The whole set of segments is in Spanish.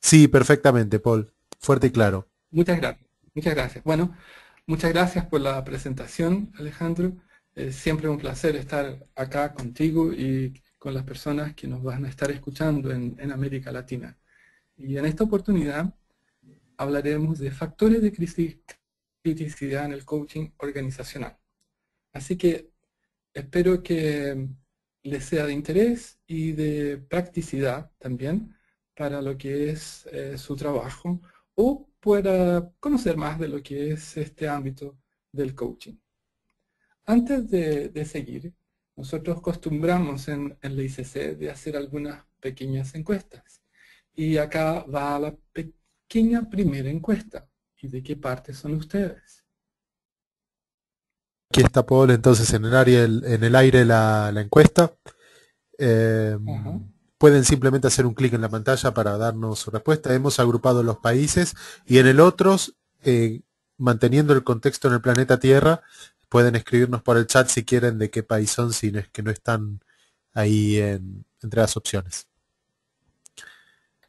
Sí, perfectamente, Paul. Fuerte y claro. Muchas gracias. Muchas gracias. Bueno, muchas gracias por la presentación, Alejandro. Es siempre un placer estar acá contigo y con las personas que nos van a estar escuchando en América Latina. Y en esta oportunidad hablaremos de factores de criticidad en el coaching organizacional. Así que espero que les sea de interés y de practicidad también para lo que es su trabajo o pueda conocer más de lo que es este ámbito del coaching. Antes de seguir, nosotros acostumbramos en la ICC de hacer algunas pequeñas encuestas. Y acá va la pequeña primera encuesta. ¿Y de qué parte son ustedes? Aquí está Paul entonces en el área, en el aire la encuesta. Eh, Ajá. Pueden simplemente hacer un clic en la pantalla para darnos su respuesta. Hemos agrupado los países y en el otros, manteniendo el contexto en el planeta Tierra, pueden escribirnos por el chat si quieren de qué país son, si no es que no están ahí entre las opciones.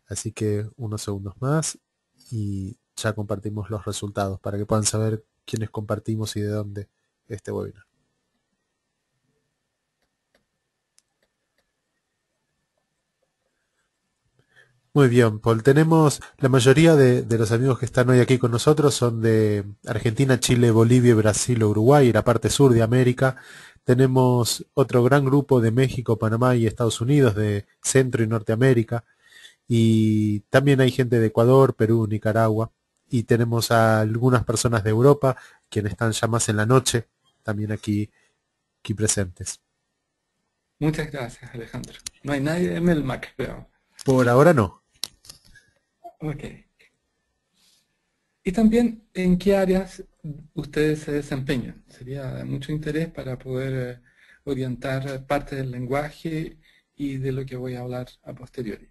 Así que unos segundos más y ya compartimos los resultados para que puedan saber quiénes compartimos y de dónde este webinar. Muy bien, Paul. Tenemos la mayoría de los amigos que están hoy aquí con nosotros son de Argentina, Chile, Bolivia, Brasil, Uruguay y la parte sur de América. Tenemos otro gran grupo de México, Panamá y Estados Unidos, de Centro y Norteamérica. Y también hay gente de Ecuador, Perú, Nicaragua. Y tenemos a algunas personas de Europa, quienes están ya más en la noche, también aquí presentes. Muchas gracias, Alejandro. No hay nadie de Melmac, creo. Por ahora no. Ok. Y también, ¿en qué áreas ustedes se desempeñan? Sería de mucho interés para poder orientar parte del lenguaje y de lo que voy a hablar a posteriori.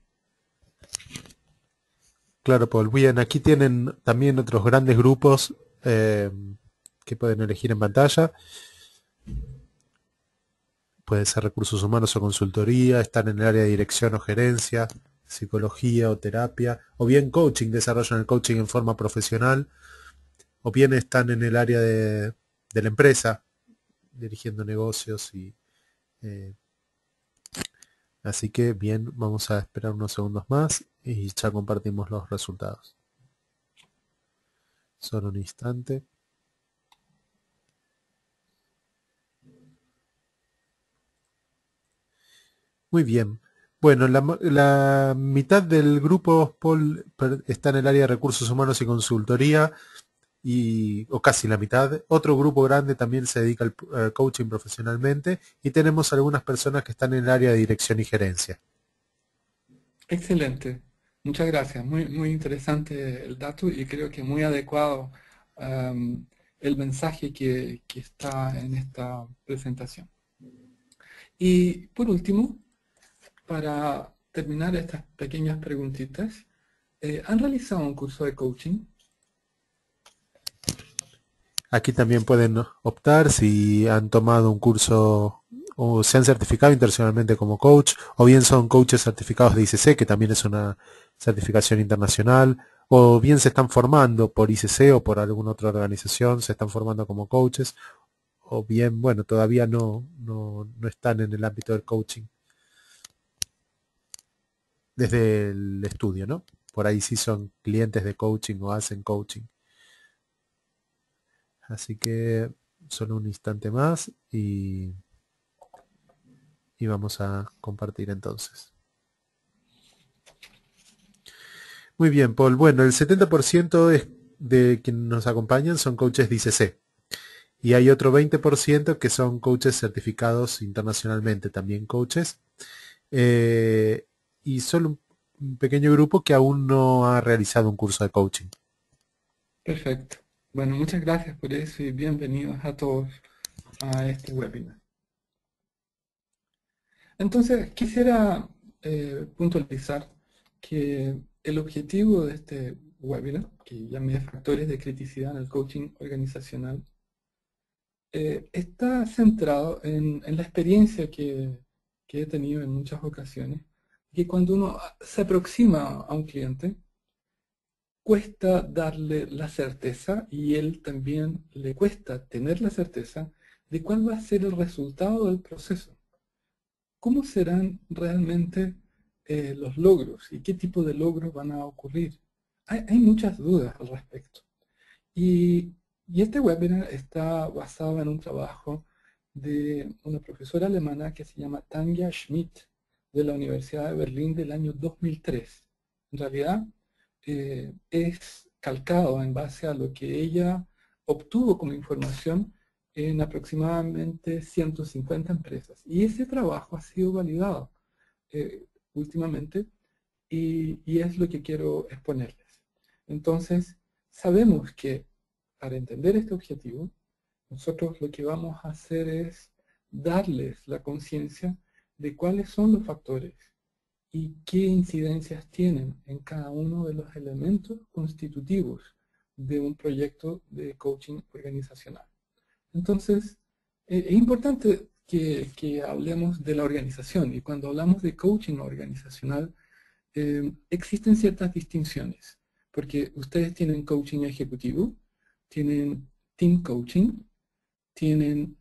Claro, Paul. Bien, aquí tienen también otros grandes grupos eh, que pueden elegir en pantalla. Puede ser recursos humanos o consultoría, están en el área de dirección o gerencia, psicología o terapia, o bien coaching, desarrollan el coaching en forma profesional, o bien están en el área de la empresa, dirigiendo negocios y eh, así que bien, vamos a esperar unos segundos más y ya compartimos los resultados. Solo un instante. Muy bien. Bueno, la mitad del grupo, Paul, está en el área de recursos humanos y consultoría, o casi la mitad. Otro grupo grande también se dedica al coaching profesionalmente y tenemos algunas personas que están en el área de dirección y gerencia. Excelente. Muchas gracias. Muy, muy interesante el dato y creo que muy adecuado el mensaje que está en esta presentación. Y por último, para terminar estas pequeñas preguntitas, ¿han realizado un curso de coaching? Aquí también pueden optar si han tomado un curso o se han certificado internacionalmente como coach, o bien son coaches certificados de ICC, que también es una certificación internacional, o bien se están formando por ICC o por alguna otra organización, se están formando como coaches, o bien, bueno, todavía no están en el ámbito del coaching desde el estudio, ¿no? Por ahí sí son clientes de coaching o hacen coaching. Así que solo un instante más y vamos a compartir entonces. Muy bien, Paul. Bueno, el 70% de quienes nos acompañan son coaches de ICC. Y hay otro 20% que son coaches certificados internacionalmente, también coaches. Eh, y solo un pequeño grupo que aún no ha realizado un curso de coaching. Perfecto. Bueno, muchas gracias por eso y bienvenidos a todos a este webinar. Entonces, quisiera puntualizar que el objetivo de este webinar, que llamé Factores de Criticidad en el Coaching Organizacional, está centrado en la experiencia que he tenido en muchas ocasiones, que cuando uno se aproxima a un cliente, cuesta darle la certeza y él también le cuesta tener la certeza de cuál va a ser el resultado del proceso. ¿Cómo serán realmente los logros y qué tipo de logros van a ocurrir? Hay muchas dudas al respecto. Y este webinar está basado en un trabajo de una profesora alemana que se llama Tanja Schmidt de la Universidad de Berlín del año 2003. En realidad es calcado en base a lo que ella obtuvo como información en aproximadamente 150 empresas. Y ese trabajo ha sido validado últimamente y es lo que quiero exponerles. Entonces, sabemos que para entender este objetivo, nosotros lo que vamos a hacer es darles la conciencia de cuáles son los factores y qué incidencias tienen en cada uno de los elementos constitutivos de un proyecto de coaching organizacional. Entonces, es importante que hablemos de la organización, y cuando hablamos de coaching organizacional, existen ciertas distinciones, porque ustedes tienen coaching ejecutivo, tienen team coaching, tienen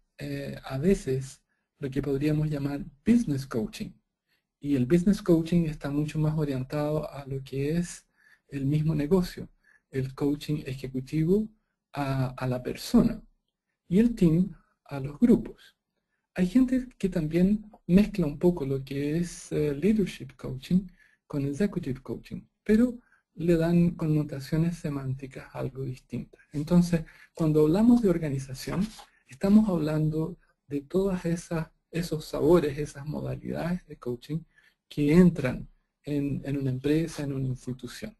a veces lo que podríamos llamar business coaching. Y el business coaching está mucho más orientado a lo que es el mismo negocio, el coaching ejecutivo a la persona y el team a los grupos. Hay gente que también mezcla un poco lo que es leadership coaching con executive coaching, pero le dan connotaciones semánticas algo distintas. Entonces, cuando hablamos de organización, estamos hablando de todas esos sabores, esas modalidades de coaching que entran en una empresa, en una institución,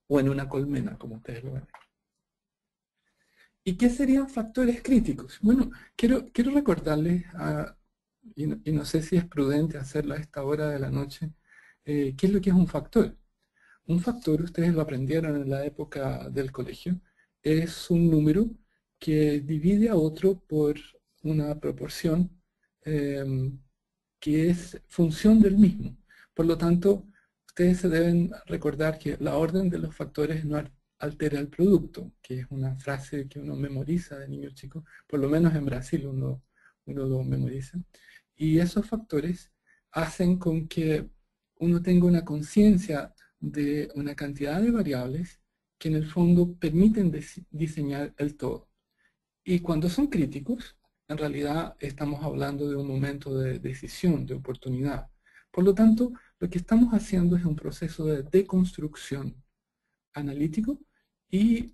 o en una colmena, como ustedes lo ven. ¿Y qué serían factores críticos? Bueno, quiero recordarles, y no sé si es prudente hacerlo a esta hora de la noche, qué es lo que es un factor. Un factor, ustedes lo aprendieron en la época del colegio, es un número que divide a otro por una proporción que es función del mismo. Por lo tanto, ustedes se deben recordar que la orden de los factores no altera el producto, que es una frase que uno memoriza de niño chico, por lo menos en Brasil uno lo memoriza. Y esos factores hacen con que uno tenga una conciencia de una cantidad de variables que en el fondo permiten diseñar el todo. Y cuando son críticos, en realidad estamos hablando de un momento de decisión, de oportunidad. Por lo tanto, lo que estamos haciendo es un proceso de deconstrucción analítico y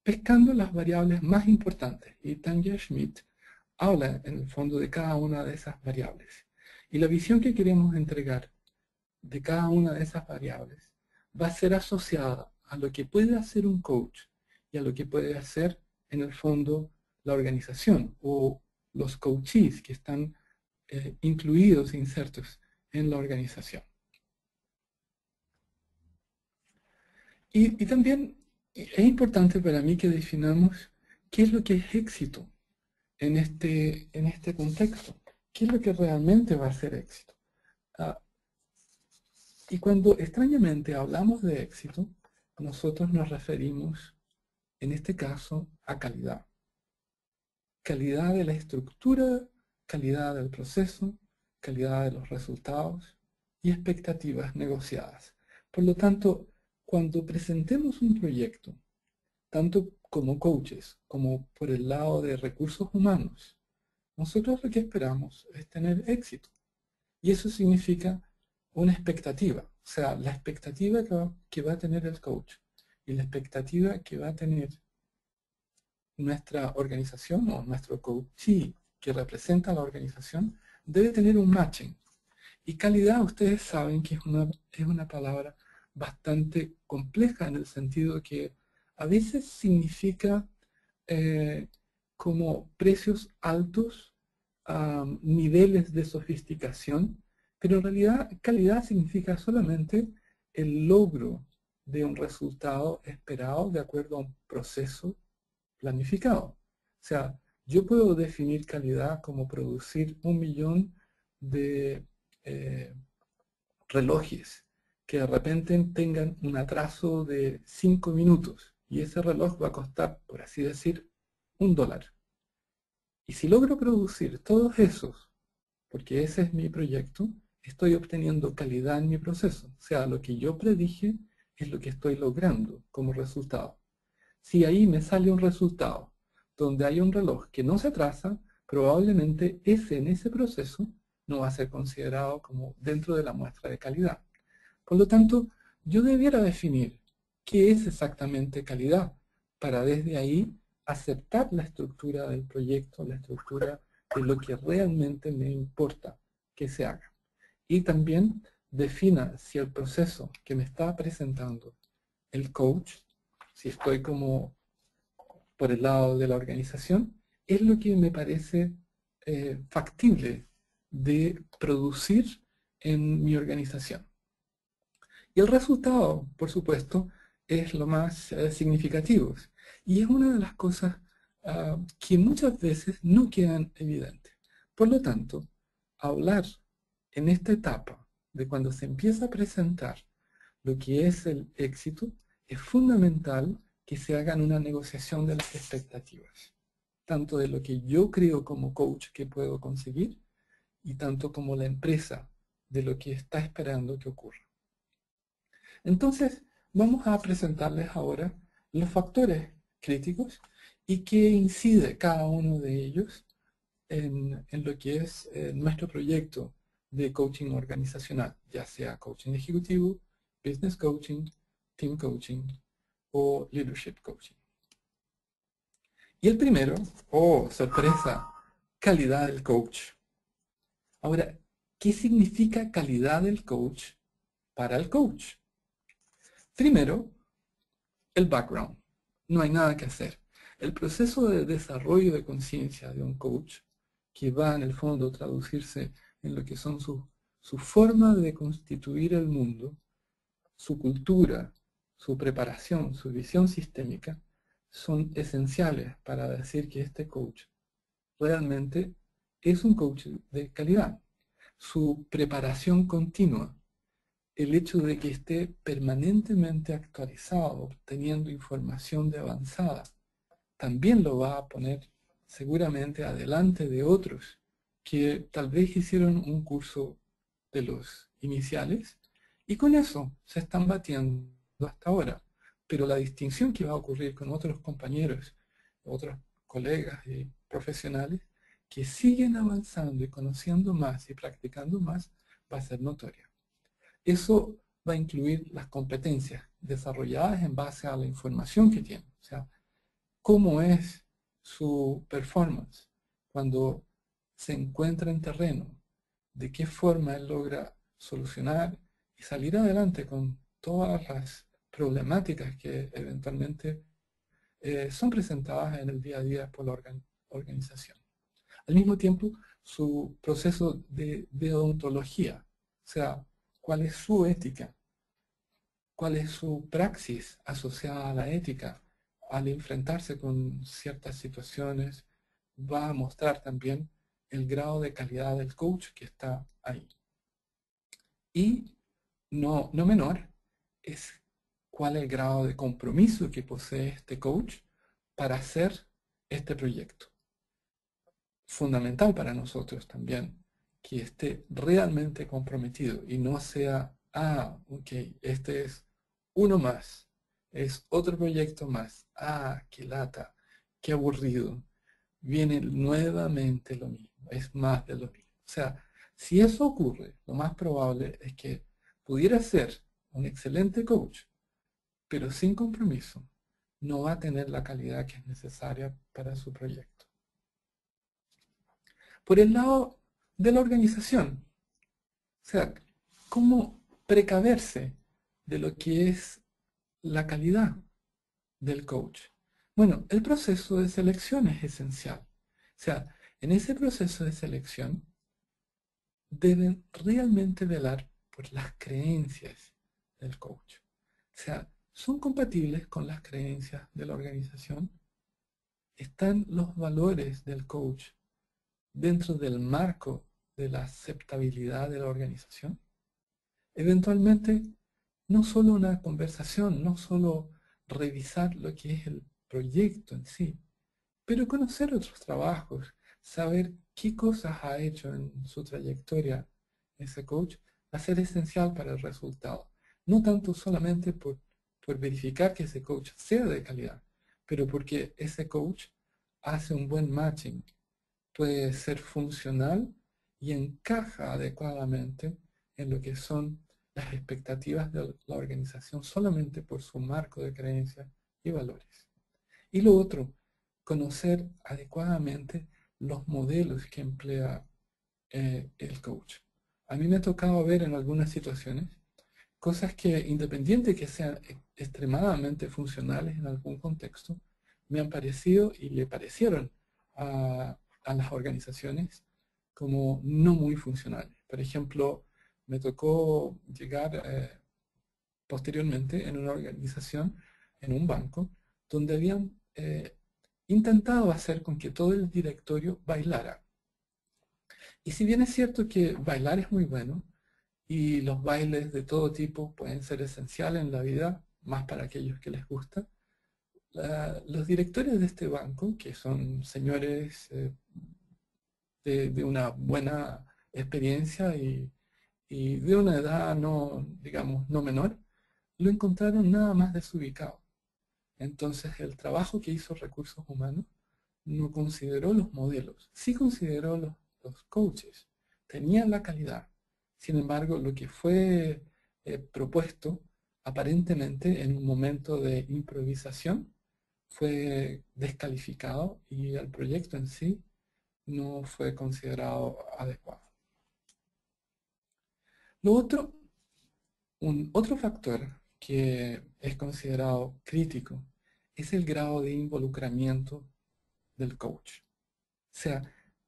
pescando las variables más importantes. Y Tanja Schmidt habla en el fondo de cada una de esas variables. Y la visión que queremos entregar de cada una de esas variables va a ser asociada a lo que puede hacer un coach y a lo que puede hacer en el fondo la organización o los coaches que están incluidos, insertos en la organización. Y también es importante para mí que definamos qué es lo que es éxito en este contexto. ¿Qué es lo que realmente va a ser éxito? Y cuando extrañamente hablamos de éxito, nosotros nos referimos, en este caso, a calidad. Calidad de la estructura, calidad del proceso, calidad de los resultados y expectativas negociadas. Por lo tanto, cuando presentemos un proyecto, tanto como coaches como por el lado de recursos humanos, nosotros lo que esperamos es tener éxito. Y eso significa una expectativa, o sea, la expectativa que va a tener el coach y la expectativa que va a tener nuestra organización o nuestro coachee que representa la organización debe tener un matching. Y calidad, ustedes saben que es una palabra bastante compleja en el sentido que a veces significa como precios altos, niveles de sofisticación, pero en realidad calidad significa solamente el logro de un resultado esperado de acuerdo a un proceso planificado. O sea, yo puedo definir calidad como producir 1 millón de relojes que de repente tengan un atraso de 5 minutos y ese reloj va a costar, por así decir, $1. Y si logro producir todos esos, porque ese es mi proyecto, estoy obteniendo calidad en mi proceso. O sea, lo que yo predije es lo que estoy logrando como resultado. Si ahí me sale un resultado donde hay un reloj que no se atrasa, probablemente en ese proceso no va a ser considerado como dentro de la muestra de calidad. Por lo tanto, yo debiera definir qué es exactamente calidad para desde ahí aceptar la estructura del proyecto, la estructura de lo que realmente me importa que se haga. Y también defina si el proceso que me está presentando el coach, si estoy como por el lado de la organización, es lo que me parece factible de producir en mi organización. Y el resultado, por supuesto, es lo más significativo. Y es una de las cosas que muchas veces no quedan evidentes. Por lo tanto, hablar en esta etapa de cuando se empieza a presentar lo que es el éxito, es fundamental que se hagan una negociación de las expectativas, tanto de lo que yo creo como coach que puedo conseguir y tanto como la empresa de lo que está esperando que ocurra. Entonces, vamos a presentarles ahora los factores críticos y qué incide cada uno de ellos en lo que es nuestro proyecto de coaching organizacional, ya sea coaching ejecutivo, business coaching, team coaching o leadership coaching. Y el primero, oh, sorpresa, calidad del coach. Ahora, ¿qué significa calidad del coach para el coach? Primero, el background. No hay nada que hacer. El proceso de desarrollo de conciencia de un coach, que va en el fondo a traducirse en lo que son su forma de constituir el mundo, su cultura, su preparación, su visión sistémica, son esenciales para decir que este coach realmente es un coach de calidad. Su preparación continua, el hecho de que esté permanentemente actualizado, obteniendo información de avanzada, también lo va a poner seguramente adelante de otros que tal vez hicieron un curso de los iniciales y con eso se están batiendo hasta ahora. Pero la distinción que va a ocurrir con otros compañeros, otros colegas y profesionales que siguen avanzando y conociendo más y practicando más va a ser notoria. Eso va a incluir las competencias desarrolladas en base a la información que tiene. O sea, cómo es su performance cuando se encuentra en terreno, de qué forma él logra solucionar y salir adelante con todas las problemáticas que eventualmente son presentadas en el día a día por la organización. Al mismo tiempo, su proceso de deontología, o sea, cuál es su ética, cuál es su praxis asociada a la ética al enfrentarse con ciertas situaciones, va a mostrar también el grado de calidad del coach que está ahí. Y no menor es cuál es el grado de compromiso que posee este coach para hacer este proyecto. Fundamental para nosotros también que esté realmente comprometido y no sea, ok, este es uno más, es otro proyecto más, qué lata, qué aburrido, viene nuevamente lo mismo, es más de lo mismo. O sea, si eso ocurre, lo más probable es que pudiera ser un excelente coach, pero sin compromiso, no va a tener la calidad que es necesaria para su proyecto. Por el lado de la organización, o sea, cómo precaverse de lo que es la calidad del coach. Bueno, el proceso de selección es esencial. O sea, en ese proceso de selección deben realmente velar por las creencias del coach. O sea, ¿son compatibles con las creencias de la organización? ¿Están los valores del coach dentro del marco de la aceptabilidad de la organización? Eventualmente, no solo una conversación, no solo revisar lo que es el proyecto en sí, pero conocer otros trabajos, saber qué cosas ha hecho en su trayectoria ese coach, va a ser esencial para el resultado. No tanto solamente por verificar que ese coach sea de calidad, pero porque ese coach hace un buen matching, puede ser funcional y encaja adecuadamente en lo que son las expectativas de la organización solamente por su marco de creencias y valores. Y lo otro, conocer adecuadamente los modelos que emplea el coach. A mí me ha tocado ver en algunas situaciones cosas que, independiente que sean extremadamente funcionales en algún contexto, me han parecido y le parecieron a las organizaciones como no muy funcionales. Por ejemplo, me tocó llegar posteriormente en una organización, en un banco, donde habían intentado hacer con que todo el directorio bailara. Y si bien es cierto que bailar es muy bueno, y los bailes de todo tipo pueden ser esenciales en la vida, más para aquellos que les gusta, los directores de este banco, que son señores de una buena experiencia y de una edad no, digamos, no menor, lo encontraron nada más desubicado. Entonces el trabajo que hizo Recursos Humanos no consideró los modelos, sí consideró los coaches, tenían la calidad. Sin embargo, lo que fue propuesto aparentemente en un momento de improvisación fue descalificado y el proyecto en sí no fue considerado adecuado. Lo otro, un otro factor que es considerado crítico es el grado de involucramiento del coach. O sea,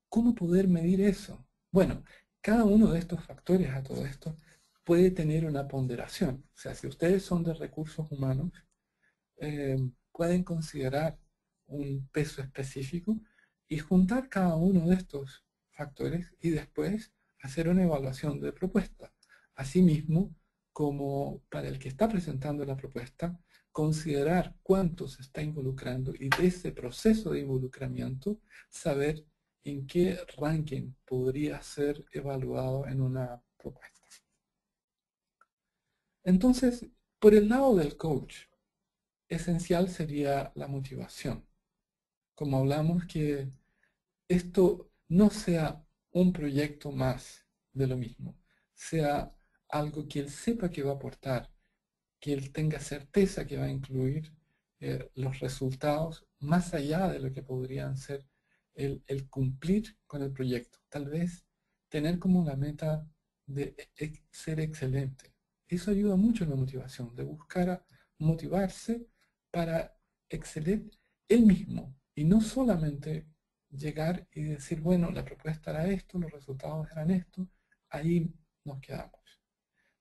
¿cómo poder medir eso? Bueno, cada uno de estos factores a todo esto puede tener una ponderación. O sea, si ustedes son de recursos humanos, pueden considerar un peso específico y juntar cada uno de estos factores y después hacer una evaluación de propuesta. Asimismo, como para el que está presentando la propuesta, considerar cuánto se está involucrando y de ese proceso de involucramiento saber en qué ranking podría ser evaluado en una propuesta. Entonces, por el lado del coach, esencial sería la motivación. Como hablamos, que esto no sea un proyecto más de lo mismo, sea algo que él sepa que va a aportar, que él tenga certeza que va a incluir los resultados más allá de lo que podrían ser el cumplir con el proyecto. Tal vez tener como la meta de ser excelente. Eso ayuda mucho en la motivación, de buscar a motivarse para exceler él mismo y no solamente llegar y decir, bueno, la propuesta era esto, los resultados eran esto, ahí nos quedamos.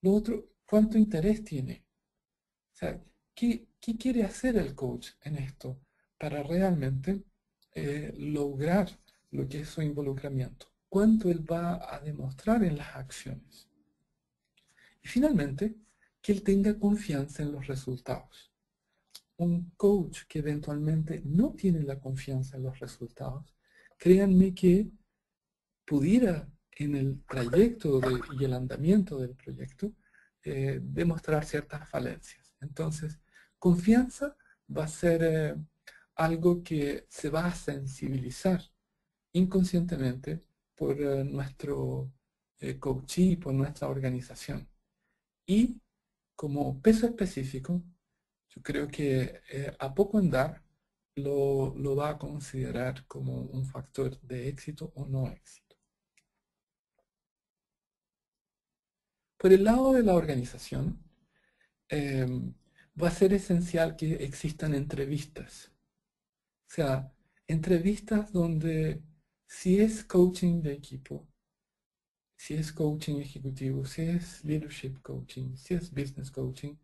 Lo otro, ¿cuánto interés tiene? O sea, ¿qué quiere hacer el coach en esto para realmente lograr lo que es su involucramiento? ¿Cuánto él va a demostrar en las acciones? Y finalmente, que él tenga confianza en los resultados. Un coach que eventualmente no tiene la confianza en los resultados, créanme que pudiera en el trayecto y el andamiento del proyecto demostrar ciertas falencias. Entonces, confianza va a ser algo que se va a sensibilizar inconscientemente por nuestro coachee, por nuestra organización. Y como peso específico, yo creo que a poco andar lo va a considerar como un factor de éxito o no éxito. Por el lado de la organización, va a ser esencial que existan entrevistas. O sea, entrevistas donde si es coaching de equipo, si es coaching ejecutivo, si es leadership coaching, si es business coaching,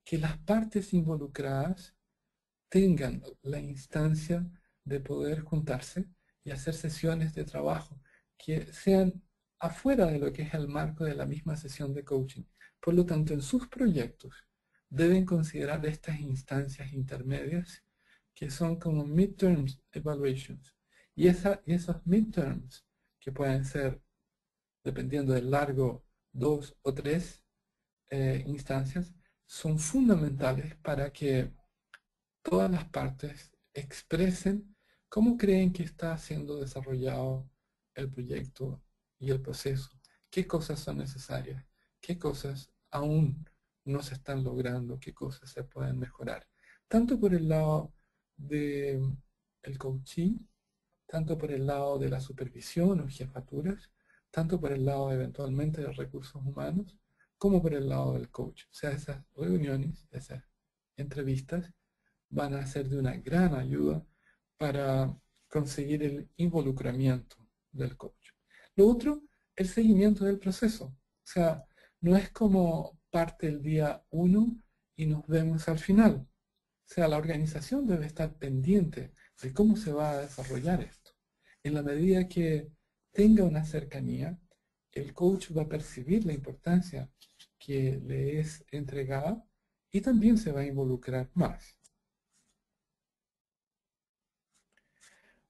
que las partes involucradas tengan la instancia de poder juntarse y hacer sesiones de trabajo que sean afuera de lo que es el marco de la misma sesión de coaching. Por lo tanto, en sus proyectos, deben considerar estas instancias intermedias que son como midterms evaluations. Y esos midterms, que pueden ser, dependiendo del largo, 2 o 3 instancias, son fundamentales para que todas las partes expresen cómo creen que está siendo desarrollado el proyecto y el proceso, qué cosas son necesarias, qué cosas aún no se están logrando, qué cosas se pueden mejorar, tanto por el lado del coaching, tanto por el lado de la supervisión o jefaturas, tanto por el lado eventualmente de recursos humanos, como por el lado del coach. O sea, esas reuniones, esas entrevistas, van a ser de una gran ayuda para conseguir el involucramiento del coach. Lo otro, el seguimiento del proceso. O sea, no es como parte el día 1 y nos vemos al final. O sea, la organización debe estar pendiente de cómo se va a desarrollar esto. En la medida que tenga una cercanía, el coach va a percibir la importancia que le es entregada y también se va a involucrar más.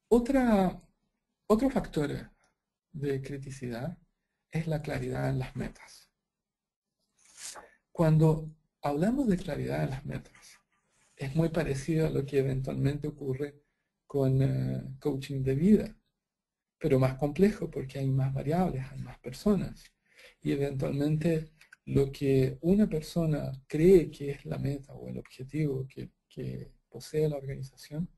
Otro factor de criticidad es la claridad en las metas. Cuando hablamos de claridad en las metas, es muy parecido a lo que eventualmente ocurre con coaching de vida, pero más complejo porque hay más variables, hay más personas. Y eventualmente lo que una persona cree que es la meta o el objetivo que posee la organización,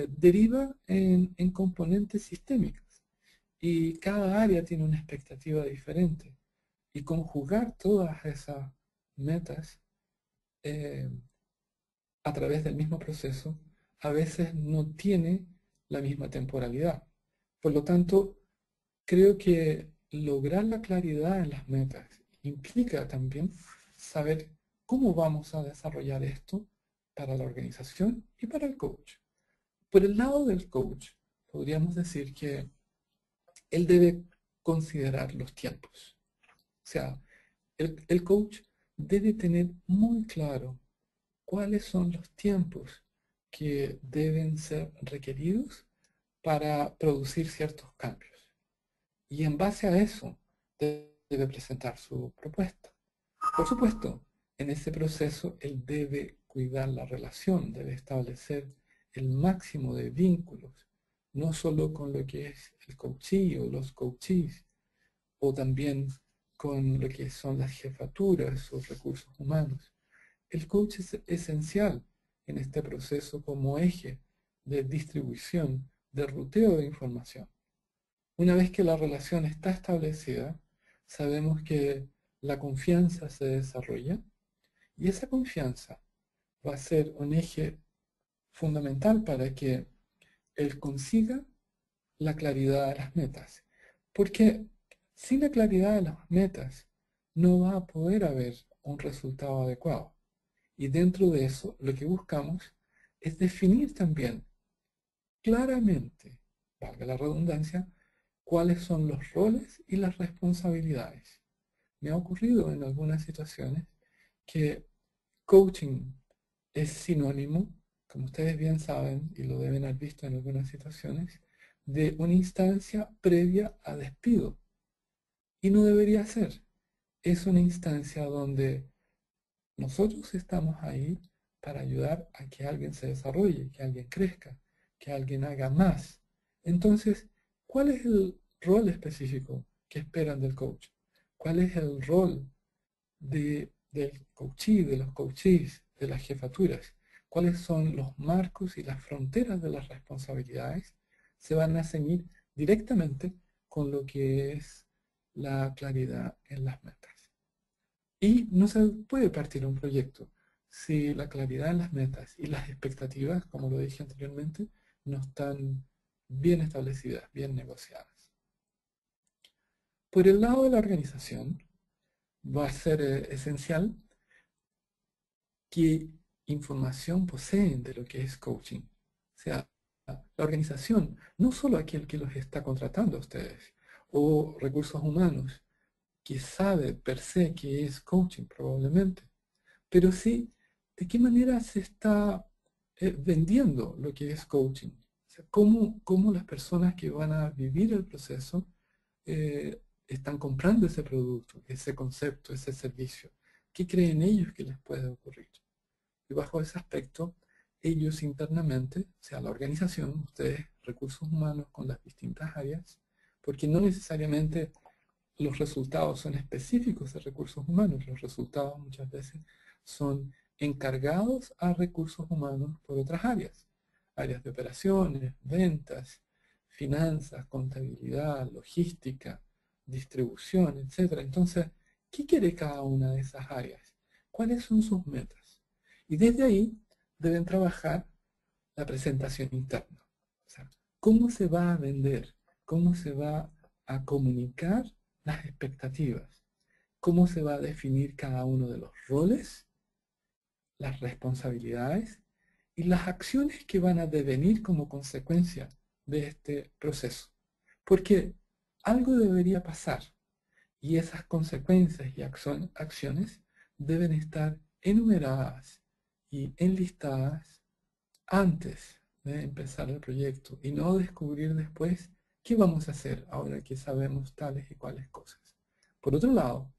deriva en componentes sistémicos. Y cada área tiene una expectativa diferente. Y conjugar todas esas metas eh, a través del mismo proceso a veces no tiene la misma temporalidad. Por lo tanto, creo que lograr la claridad en las metas implica también saber cómo vamos a desarrollar esto para la organización y para el coach. Por el lado del coach, podríamos decir que él debe considerar los tiempos. O sea, el coach debe tener muy claro cuáles son los tiempos que deben ser requeridos para producir ciertos cambios. Y en base a eso debe presentar su propuesta. Por supuesto, en ese proceso él debe cuidar la relación, debe establecer el máximo de vínculos, no solo con lo que es el coachee o los coachees, o también con lo que son las jefaturas o recursos humanos. El coach es esencial en este proceso como eje de distribución, de ruteo de información. Una vez que la relación está establecida, sabemos que la confianza se desarrolla y esa confianza va a ser un eje fundamental para que él consiga la claridad de las metas. Porque sin la claridad de las metas no va a poder haber un resultado adecuado. Y dentro de eso lo que buscamos es definir también claramente, valga la redundancia, cuáles son los roles y las responsabilidades. Me ha ocurrido en algunas situaciones que coaching es sinónimo, como ustedes bien saben y lo deben haber visto en algunas situaciones, de una instancia previa a despido. Y no debería ser. Es una instancia donde nosotros estamos ahí para ayudar a que alguien se desarrolle, que alguien crezca, que alguien haga más. Entonces, ¿cuál es el rol específico que esperan del coach? ¿Cuál es el rol del coachee, de los coachees, de las jefaturas? ¿Cuáles son los marcos y las fronteras de las responsabilidades? Se van a ceñir directamente con lo que es la claridad en las metas. Y no se puede partir un proyecto si la claridad en las metas y las expectativas, como lo dije anteriormente, no están bien establecidas, bien negociadas. Por el lado de la organización, va a ser esencial qué información poseen de lo que es coaching. O sea, la organización, no solo aquel que los está contratando a ustedes, o recursos humanos, que sabe per se que es coaching probablemente, pero sí de qué manera se está vendiendo lo que es coaching. O sea, cómo las personas que van a vivir el proceso están comprando ese producto, ese concepto, ese servicio. ¿Qué creen ellos que les puede ocurrir? Y bajo ese aspecto, ellos internamente, o sea, la organización, ustedes, recursos humanos con las distintas áreas, porque no necesariamente los resultados son específicos de recursos humanos, los resultados muchas veces son encargados a recursos humanos por otras áreas, áreas de operaciones, ventas, finanzas, contabilidad, logística, distribución, etcétera. Entonces, ¿qué quiere cada una de esas áreas? ¿Cuáles son sus metas? Y desde ahí deben trabajar la presentación interna. O sea, ¿cómo se va a vender? ¿Cómo se va a comunicar las expectativas? ¿Cómo se va a definir cada uno de los roles, las responsabilidades y las acciones que van a devenir como consecuencia de este proceso? Porque algo debería pasar y esas consecuencias y acciones deben estar enumeradas y enlistadas antes de empezar el proyecto y no descubrir después qué vamos a hacer ahora que sabemos tales y cuales cosas. Por otro lado,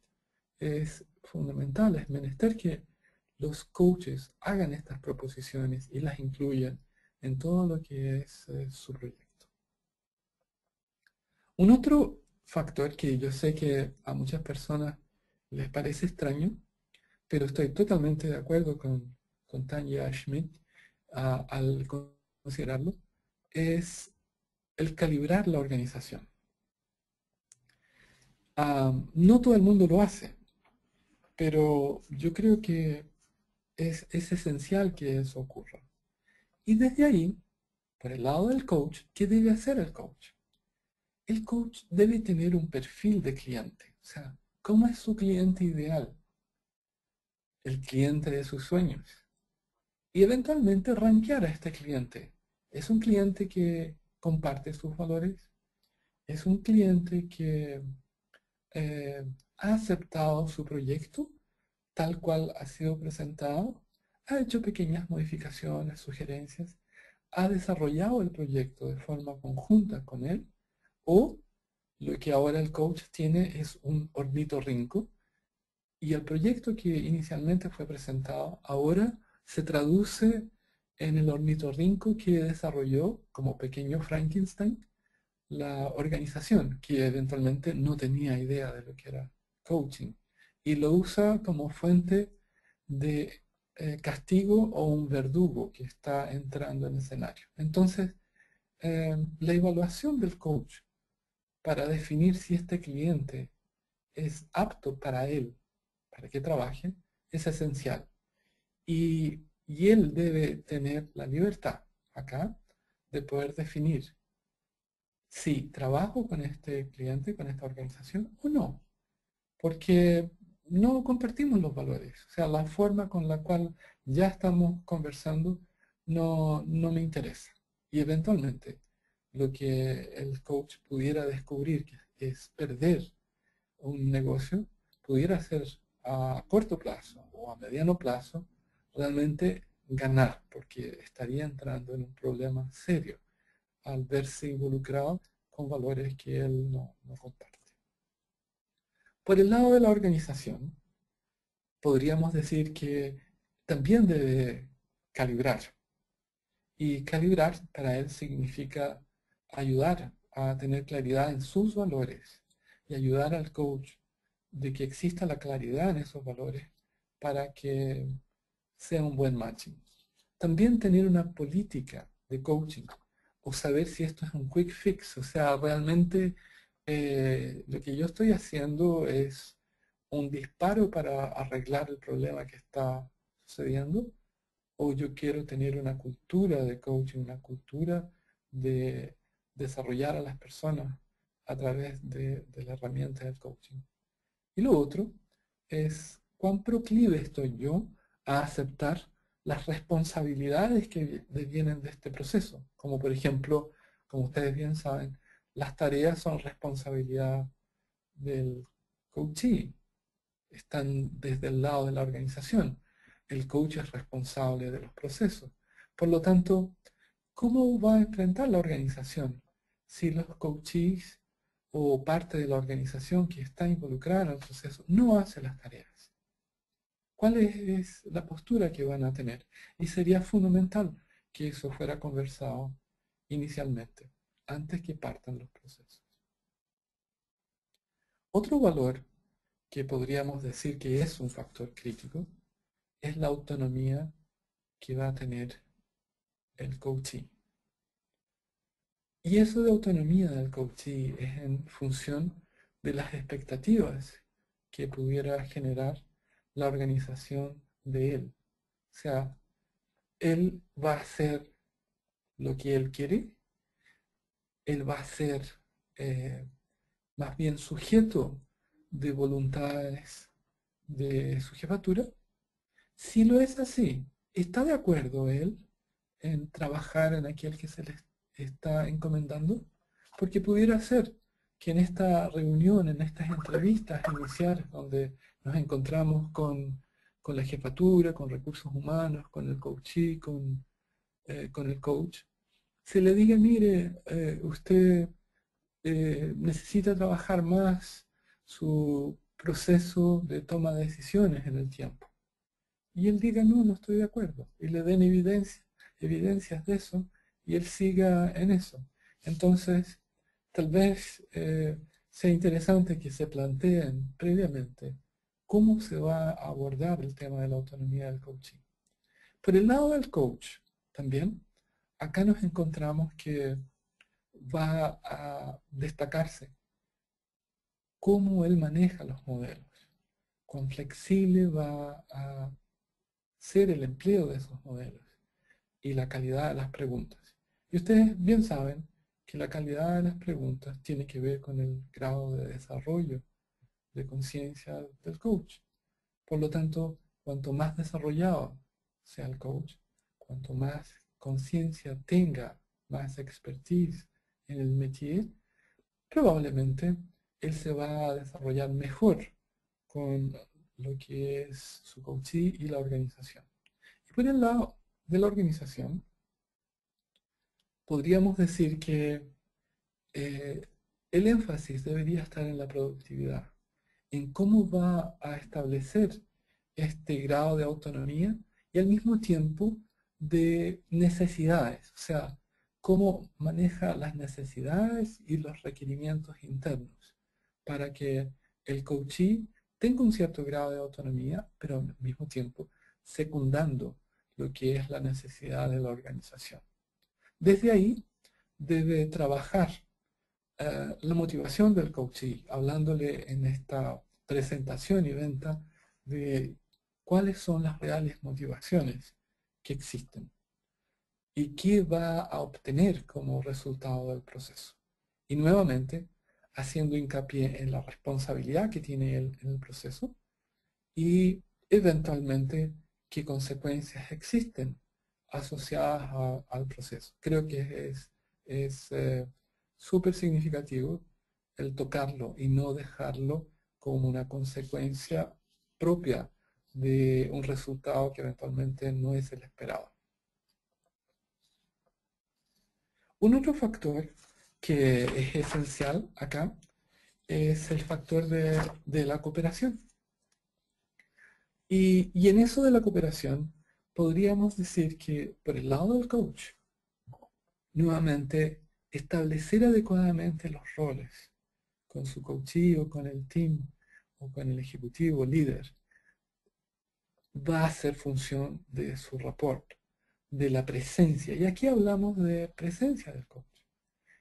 es fundamental, es menester que los coaches hagan estas proposiciones y las incluyan en todo lo que es su proyecto. Un otro factor que yo sé que a muchas personas les parece extraño, pero estoy totalmente de acuerdo con Tanya Schmidt al considerarlo, es el calibrar la organización. No todo el mundo lo hace, pero yo creo que es esencial que eso ocurra. Y desde ahí, por el lado del coach, ¿qué debe hacer el coach? El coach debe tener un perfil de cliente. O sea, ¿cómo es su cliente ideal? El cliente de sus sueños. Y eventualmente rankear a este cliente. ¿Es un cliente que comparte sus valores? ¿Es un cliente que ha aceptado su proyecto tal cual ha sido presentado? ¿Ha hecho pequeñas modificaciones, sugerencias? ¿Ha desarrollado el proyecto de forma conjunta con él? ¿O lo que ahora el coach tiene es un ornitorrinco y el proyecto que inicialmente fue presentado ahora se traduce en el ornitorrinco que desarrolló como pequeño Frankenstein la organización, que eventualmente no tenía idea de lo que era coaching y lo usa como fuente de castigo o un verdugo que está entrando en el escenario? Entonces, la evaluación del coach para definir si este cliente es apto para él, para que trabaje, es esencial. Y él debe tener la libertad acá de poder definir si trabajo con este cliente, con esta organización o no, porque no compartimos los valores. O sea, la forma con la cual ya estamos conversando no me interesa. Y eventualmente lo que el coach pudiera descubrir que es perder un negocio, pudiera ser a corto plazo o a mediano plazo realmente ganar, porque estaría entrando en un problema serio al verse involucrado con valores que él no comparte. Por el lado de la organización, podríamos decir que también debe calibrar. Y calibrar para él significa ayudar a tener claridad en sus valores y ayudar al coach de que exista la claridad en esos valores para que sea un buen matching. También tener una política de coaching o saber si esto es un quick fix, o sea, realmente lo que yo estoy haciendo es un disparo para arreglar el problema que está sucediendo, o yo quiero tener una cultura de coaching, una cultura de desarrollar a las personas a través de la herramienta del coaching. Y lo otro es cuán proclive estoy yo a aceptar las responsabilidades que vienen de este proceso. Como por ejemplo, como ustedes bien saben, las tareas son responsabilidad del coachee, están desde el lado de la organización. el coach es responsable de los procesos. Por lo tanto, ¿cómo va a enfrentar la organización si los coaches o parte de la organización que está involucrada en el proceso no hace las tareas? ¿Cuál es la postura que van a tener? Y sería fundamental que eso fuera conversado inicialmente, antes que partan los procesos. Otro valor que podríamos decir que es un factor crítico es la autonomía que va a tener el coachee. Y eso de autonomía del coachee es en función de las expectativas que pudiera generar la organización de él. O sea, él va a hacer lo que él quiere, él va a ser eh, más bien sujeto de voluntades de su jefatura. Si lo es así, ¿está de acuerdo él en trabajar en aquel que se le está encomendando? Porque pudiera ser que en esta reunión, en estas entrevistas iniciales donde nos encontramos con la jefatura, con recursos humanos, con el coachee, con el coach, se le diga, mire, usted necesita trabajar más su proceso de toma de decisiones en el tiempo. Y él diga, no, no estoy de acuerdo. Y le den evidencias de eso y él siga en eso. Entonces, tal vez sea interesante que se planteen previamente cómo se va a abordar el tema de la autonomía del coaching. Por el lado del coach, también, acá nos encontramos que va a destacarse cómo él maneja los modelos, cuán flexible va a ser el empleo de esos modelos y la calidad de las preguntas. Y ustedes bien saben que la calidad de las preguntas tiene que ver con el grado de desarrollo de conciencia del coach. Por lo tanto, cuanto más desarrollado sea el coach, cuanto más conciencia tenga, más expertise en el métier, probablemente él se va a desarrollar mejor con lo que es su coachee y la organización. Y por el lado de la organización, podríamos decir que eh, el énfasis debería estar en la productividad, en cómo va a establecer este grado de autonomía y al mismo tiempo de necesidades, o sea, cómo maneja las necesidades y los requerimientos internos para que el coachee tenga un cierto grado de autonomía, pero al mismo tiempo secundando lo que es la necesidad de la organización. Desde ahí debe trabajar la motivación del coachee, hablándole en esta presentación y venta de cuáles son las reales motivaciones que existen y qué va a obtener como resultado del proceso. Y nuevamente, haciendo hincapié en la responsabilidad que tiene él en el proceso y eventualmente qué consecuencias existen asociadas al proceso. Creo que es súper significativo el tocarlo y no dejarlo como una consecuencia propia de un resultado que eventualmente no es el esperado. Un otro factor que es esencial acá es el factor de la cooperación. Y en eso de la cooperación, podríamos decir que por el lado del coach, nuevamente, establecer adecuadamente los roles con su coachee o con el team o con el ejecutivo líder va a ser función de su rapport, de la presencia. Y aquí hablamos de presencia del coach.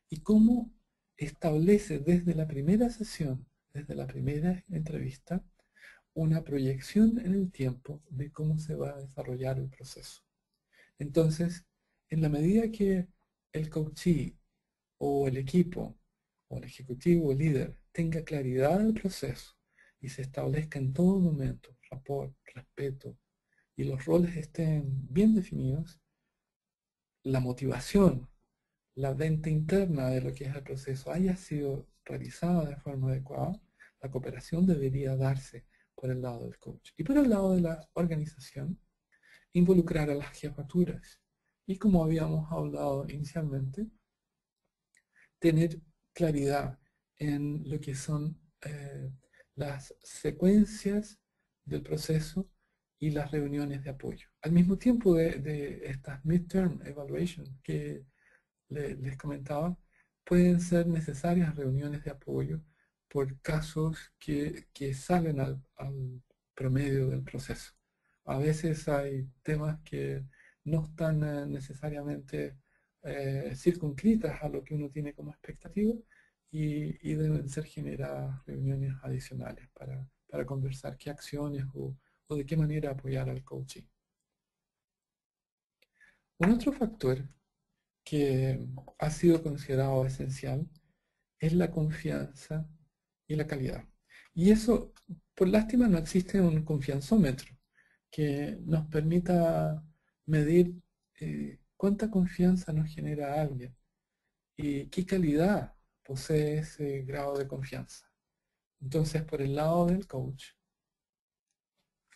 Y cómo establece desde la primera sesión, desde la primera entrevista, una proyección en el tiempo de cómo se va a desarrollar el proceso. Entonces, en la medida que el coachee o el equipo o el ejecutivo o el líder tenga claridad del proceso y se establezca en todo momento rapport, respeto y los roles estén bien definidos, la motivación, la venta interna de lo que es el proceso haya sido realizada de forma adecuada, la cooperación debería darse por el lado del coach. Y por el lado de la organización, involucrar a las jefaturas. Y como habíamos hablado inicialmente, tener claridad en lo que son las secuencias del proceso y las reuniones de apoyo. Al mismo tiempo de estas midterm evaluation que les comentaba, pueden ser necesarias reuniones de apoyo por casos que salen al promedio del proceso. A veces hay temas que no están necesariamente circunscritas a lo que uno tiene como expectativa y deben ser generadas reuniones adicionales para conversar qué acciones o de qué manera apoyar al coaching. Un otro factor que ha sido considerado esencial es la confianza y la calidad. Y eso, por lástima, no existe un confianzómetro que nos permita medir cuánta confianza nos genera alguien y qué calidad posee ese grado de confianza. Entonces, por el lado del coach,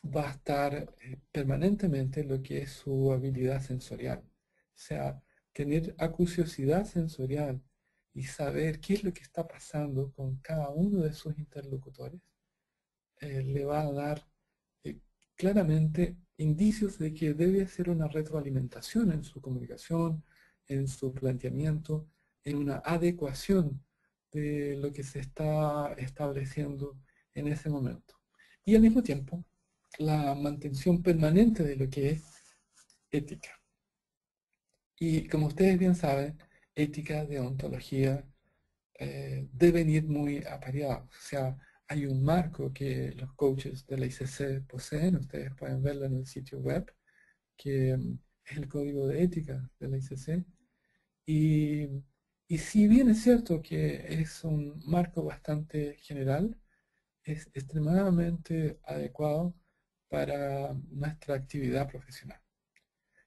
va a estar permanentemente lo que es su habilidad sensorial. O sea, tener acuciosidad sensorial y saber qué es lo que está pasando con cada uno de sus interlocutores, le va a dar eh, claramente indicios de que debe hacer una retroalimentación en su comunicación, en su planteamiento, en una adecuación de lo que se está estableciendo en ese momento. Y al mismo tiempo, la mantención permanente de lo que es ética. Y como ustedes bien saben, ética, deontología, deben ir muy apareados. O sea, hay un marco que los coaches de la ICC poseen, ustedes pueden verlo en el sitio web, que es el código de ética de la ICC. Y, y si bien es cierto que es un marco bastante general, es extremadamente adecuado para nuestra actividad profesional.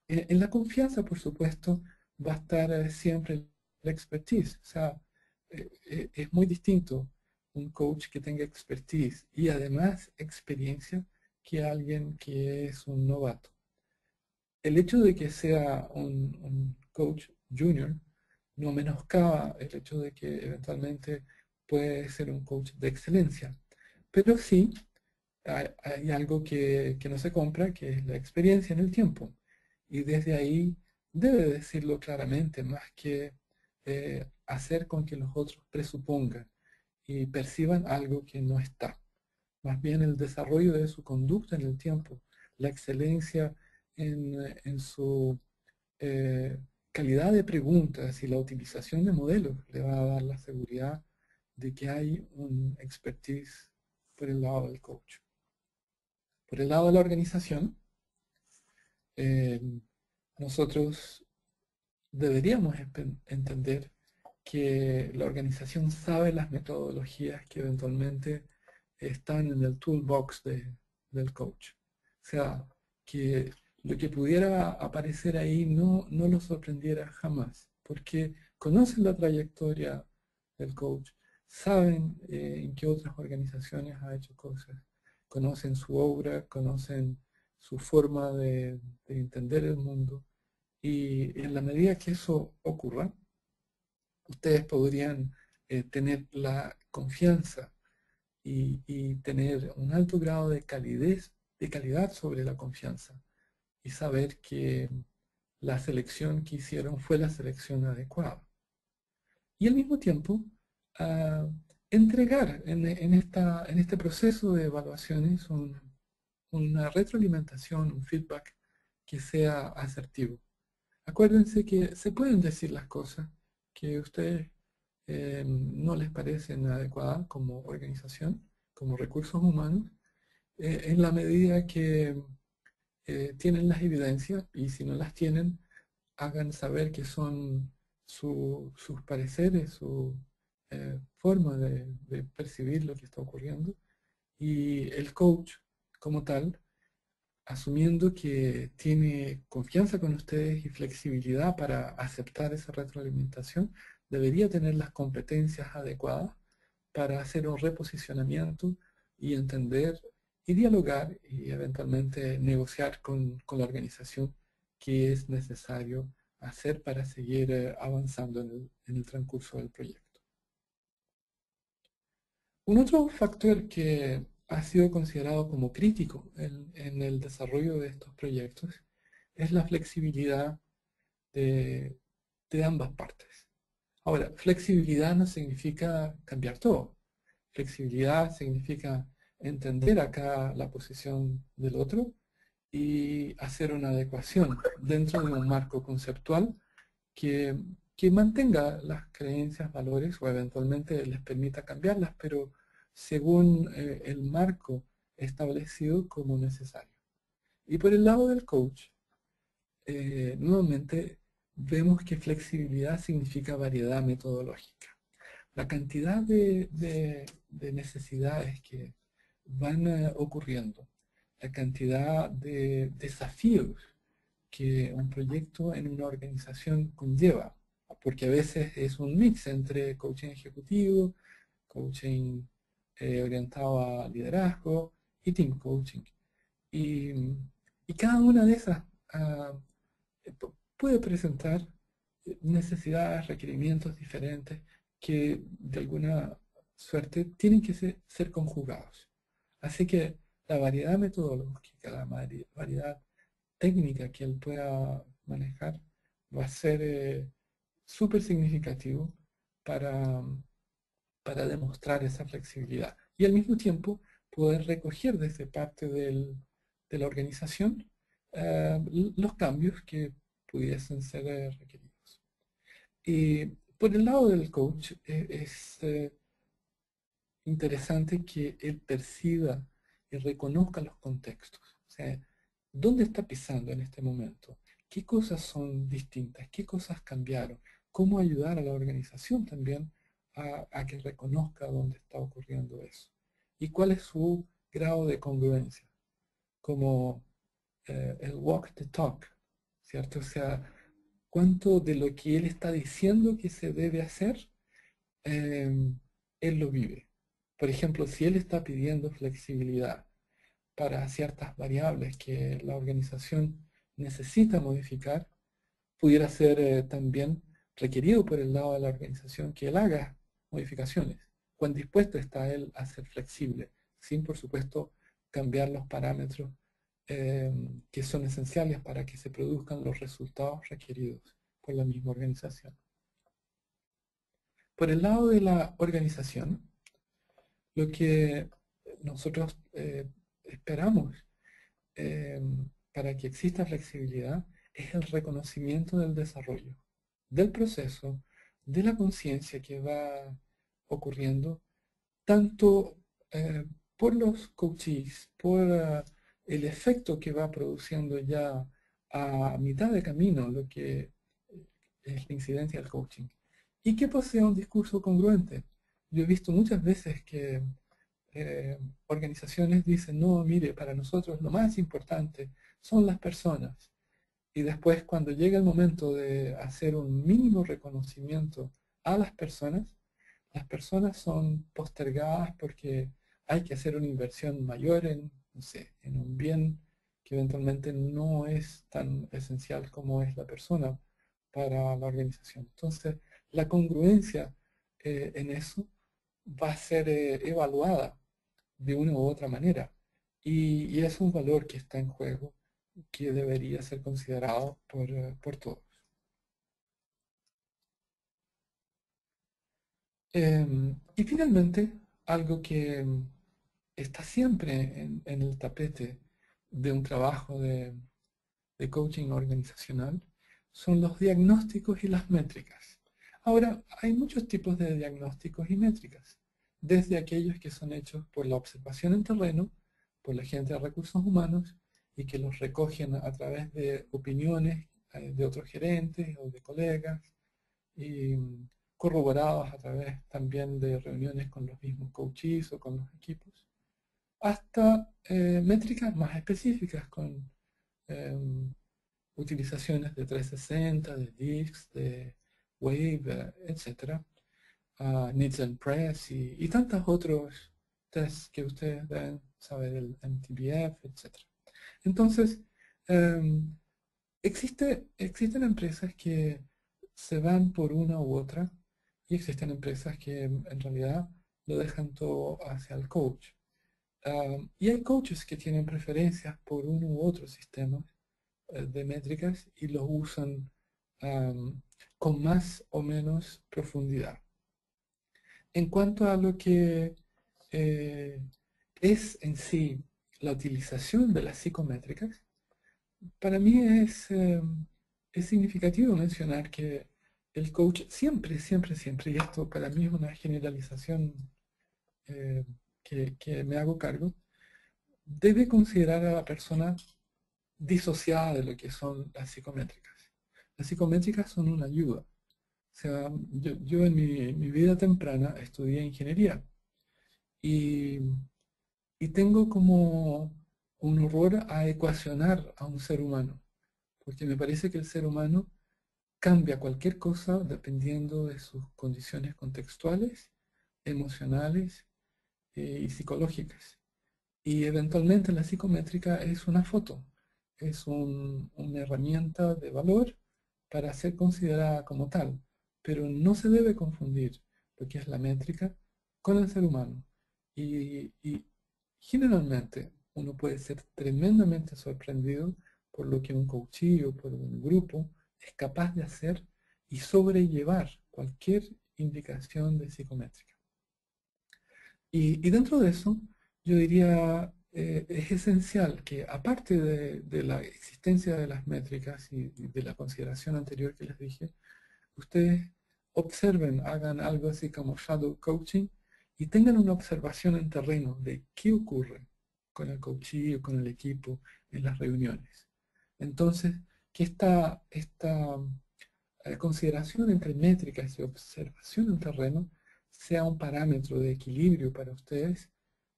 En la confianza, por supuesto, va a estar siempre la expertise. O sea, es muy distinto un coach que tenga expertise y además experiencia que alguien que es un novato. El hecho de que sea un coach junior no menoscaba el hecho de que eventualmente puede ser un coach de excelencia. Pero sí, hay algo que no se compra, que es la experiencia en el tiempo. Y desde ahí debe decirlo claramente, más que hacer con que los otros presupongan y perciban algo que no está. Más bien el desarrollo de su conducta en el tiempo, la excelencia en su eh, calidad de preguntas y la utilización de modelos le va a dar la seguridad de que hay un expertise por el lado del coach. Por el lado de la organización, eh, nosotros deberíamos entender que la organización sabe las metodologías que eventualmente están en el toolbox del coach. O sea, que lo que pudiera aparecer ahí no lo sorprendiera jamás, porque conocen la trayectoria del coach, saben en qué otras organizaciones ha hecho cosas, conocen su obra, conocen su forma de entender el mundo, y en la medida que eso ocurra, ustedes podrían tener la confianza y tener un alto grado de calidad sobre la confianza y saber que la selección que hicieron fue la selección adecuada. Y al mismo tiempo, ah, entregar en este proceso de evaluaciones una retroalimentación, un feedback que sea asertivo. Acuérdense que se pueden decir las cosas que a ustedes no les parecen adecuadas como organización, como recursos humanos, en la medida que tienen las evidencias y si no las tienen, hagan saber que son sus pareceres, su forma de percibir lo que está ocurriendo y el coach como tal, asumiendo que tiene confianza con ustedes y flexibilidad para aceptar esa retroalimentación, debería tener las competencias adecuadas para hacer un reposicionamiento y entender y dialogar y eventualmente negociar con la organización qué es necesario hacer para seguir avanzando en el transcurso del proyecto. Un otro factor que ha sido considerado como crítico en el desarrollo de estos proyectos es la flexibilidad de, de ambas partes. Ahora, flexibilidad no significa cambiar todo. Flexibilidad significa entender acá la posición del otro y hacer una adecuación dentro de un marco conceptual que, que mantenga las creencias, valores o eventualmente les permita cambiarlas, pero según el marco establecido como necesario. Y por el lado del coach, nuevamente vemos que flexibilidad significa variedad metodológica. La cantidad de necesidades que van ocurriendo, la cantidad de desafíos que un proyecto en una organización conlleva, porque a veces es un mix entre coaching ejecutivo, coaching orientado a liderazgo y team coaching. Y, y cada una de esas puede presentar necesidades, requerimientos diferentes que de alguna suerte tienen que ser conjugados. Así que la variedad metodológica, la variedad técnica que él pueda manejar va a ser súper significativo para, para demostrar esa flexibilidad. Y al mismo tiempo poder recoger desde parte de la organización los cambios que pudiesen ser requeridos. Y por el lado del coach es interesante que él perciba y reconozca los contextos. O sea, ¿dónde está pisando en este momento? ¿Qué cosas son distintas? ¿Qué cosas cambiaron? ¿Cómo ayudar a la organización también a que reconozca dónde está ocurriendo eso? ¿Y cuál es su grado de congruencia? Como el walk the talk, ¿cierto? O sea, cuánto de lo que él está diciendo que se debe hacer, él lo vive. Por ejemplo, si él está pidiendo flexibilidad para ciertas variables que la organización necesita modificar, pudiera ser también requerido por el lado de la organización que él haga modificaciones. Cuán dispuesto está él a ser flexible, sin por supuesto cambiar los parámetros que son esenciales para que se produzcan los resultados requeridos por la misma organización. Por el lado de la organización, lo que nosotros esperamos eh, para que exista flexibilidad es el reconocimiento del desarrollo, del proceso, de la conciencia que va ocurriendo, tanto por los coaches, por el efecto que va produciendo ya a mitad de camino lo que es la incidencia del coaching, y que posea un discurso congruente. Yo he visto muchas veces que organizaciones dicen, no, mire, para nosotros lo más importante son las personas. Y después cuando llega el momento de hacer un mínimo reconocimiento a las personas son postergadas porque hay que hacer una inversión mayor en, no sé, en un bien que eventualmente no es tan esencial como es la persona para la organización. Entonces, la congruencia en eso va a ser evaluada de una u otra manera. Y es un valor que está en juego, que debería ser considerado por todos. Y finalmente, algo que está siempre en el tapete de un trabajo de coaching organizacional son los diagnósticos y las métricas. Ahora, hay muchos tipos de diagnósticos y métricas, desde aquellos que son hechos por la observación en terreno, por la gente de recursos humanos, y que los recogen a través de opiniones de otros gerentes o de colegas, y corroborados a través también de reuniones con los mismos coaches o con los equipos, hasta métricas más específicas con utilizaciones de 360, de Dix, de Wave, etc. Needs and Press y tantos otros tests que ustedes deben saber, el MTBF, etc. Entonces, existen empresas que se van por una u otra y existen empresas que en realidad lo dejan todo hacia el coach. Y hay coaches que tienen preferencias por uno u otro sistema de métricas y los usan con más o menos profundidad. En cuanto a lo que eh, es en sí la utilización de las psicométricas, para mí es significativo mencionar que el coach siempre, siempre, siempre, y esto para mí es una generalización eh, que me hago cargo, debe considerar a la persona disociada de lo que son las psicométricas. Las psicométricas son una ayuda. O sea, yo en mi vida temprana estudié ingeniería y, y tengo como un horror a ecuacionar a un ser humano, porque me parece que el ser humano cambia cualquier cosa dependiendo de sus condiciones contextuales, emocionales y psicológicas. Y eventualmente la psicométrica es una foto, es una herramienta de valor para ser considerada como tal, pero no se debe confundir lo que es la métrica con el ser humano. Y generalmente uno puede ser tremendamente sorprendido por lo que un coachee o por un grupo es capaz de hacer y sobrellevar cualquier indicación de psicométrica. Y dentro de eso, yo diría, es esencial que aparte de la existencia de las métricas y de la consideración anterior que les dije, ustedes observen, hagan algo así como shadow coaching y tengan una observación en terreno de qué ocurre con el coachee o con el equipo en las reuniones. Entonces, que esta consideración entre métricas y observación en terreno sea un parámetro de equilibrio para ustedes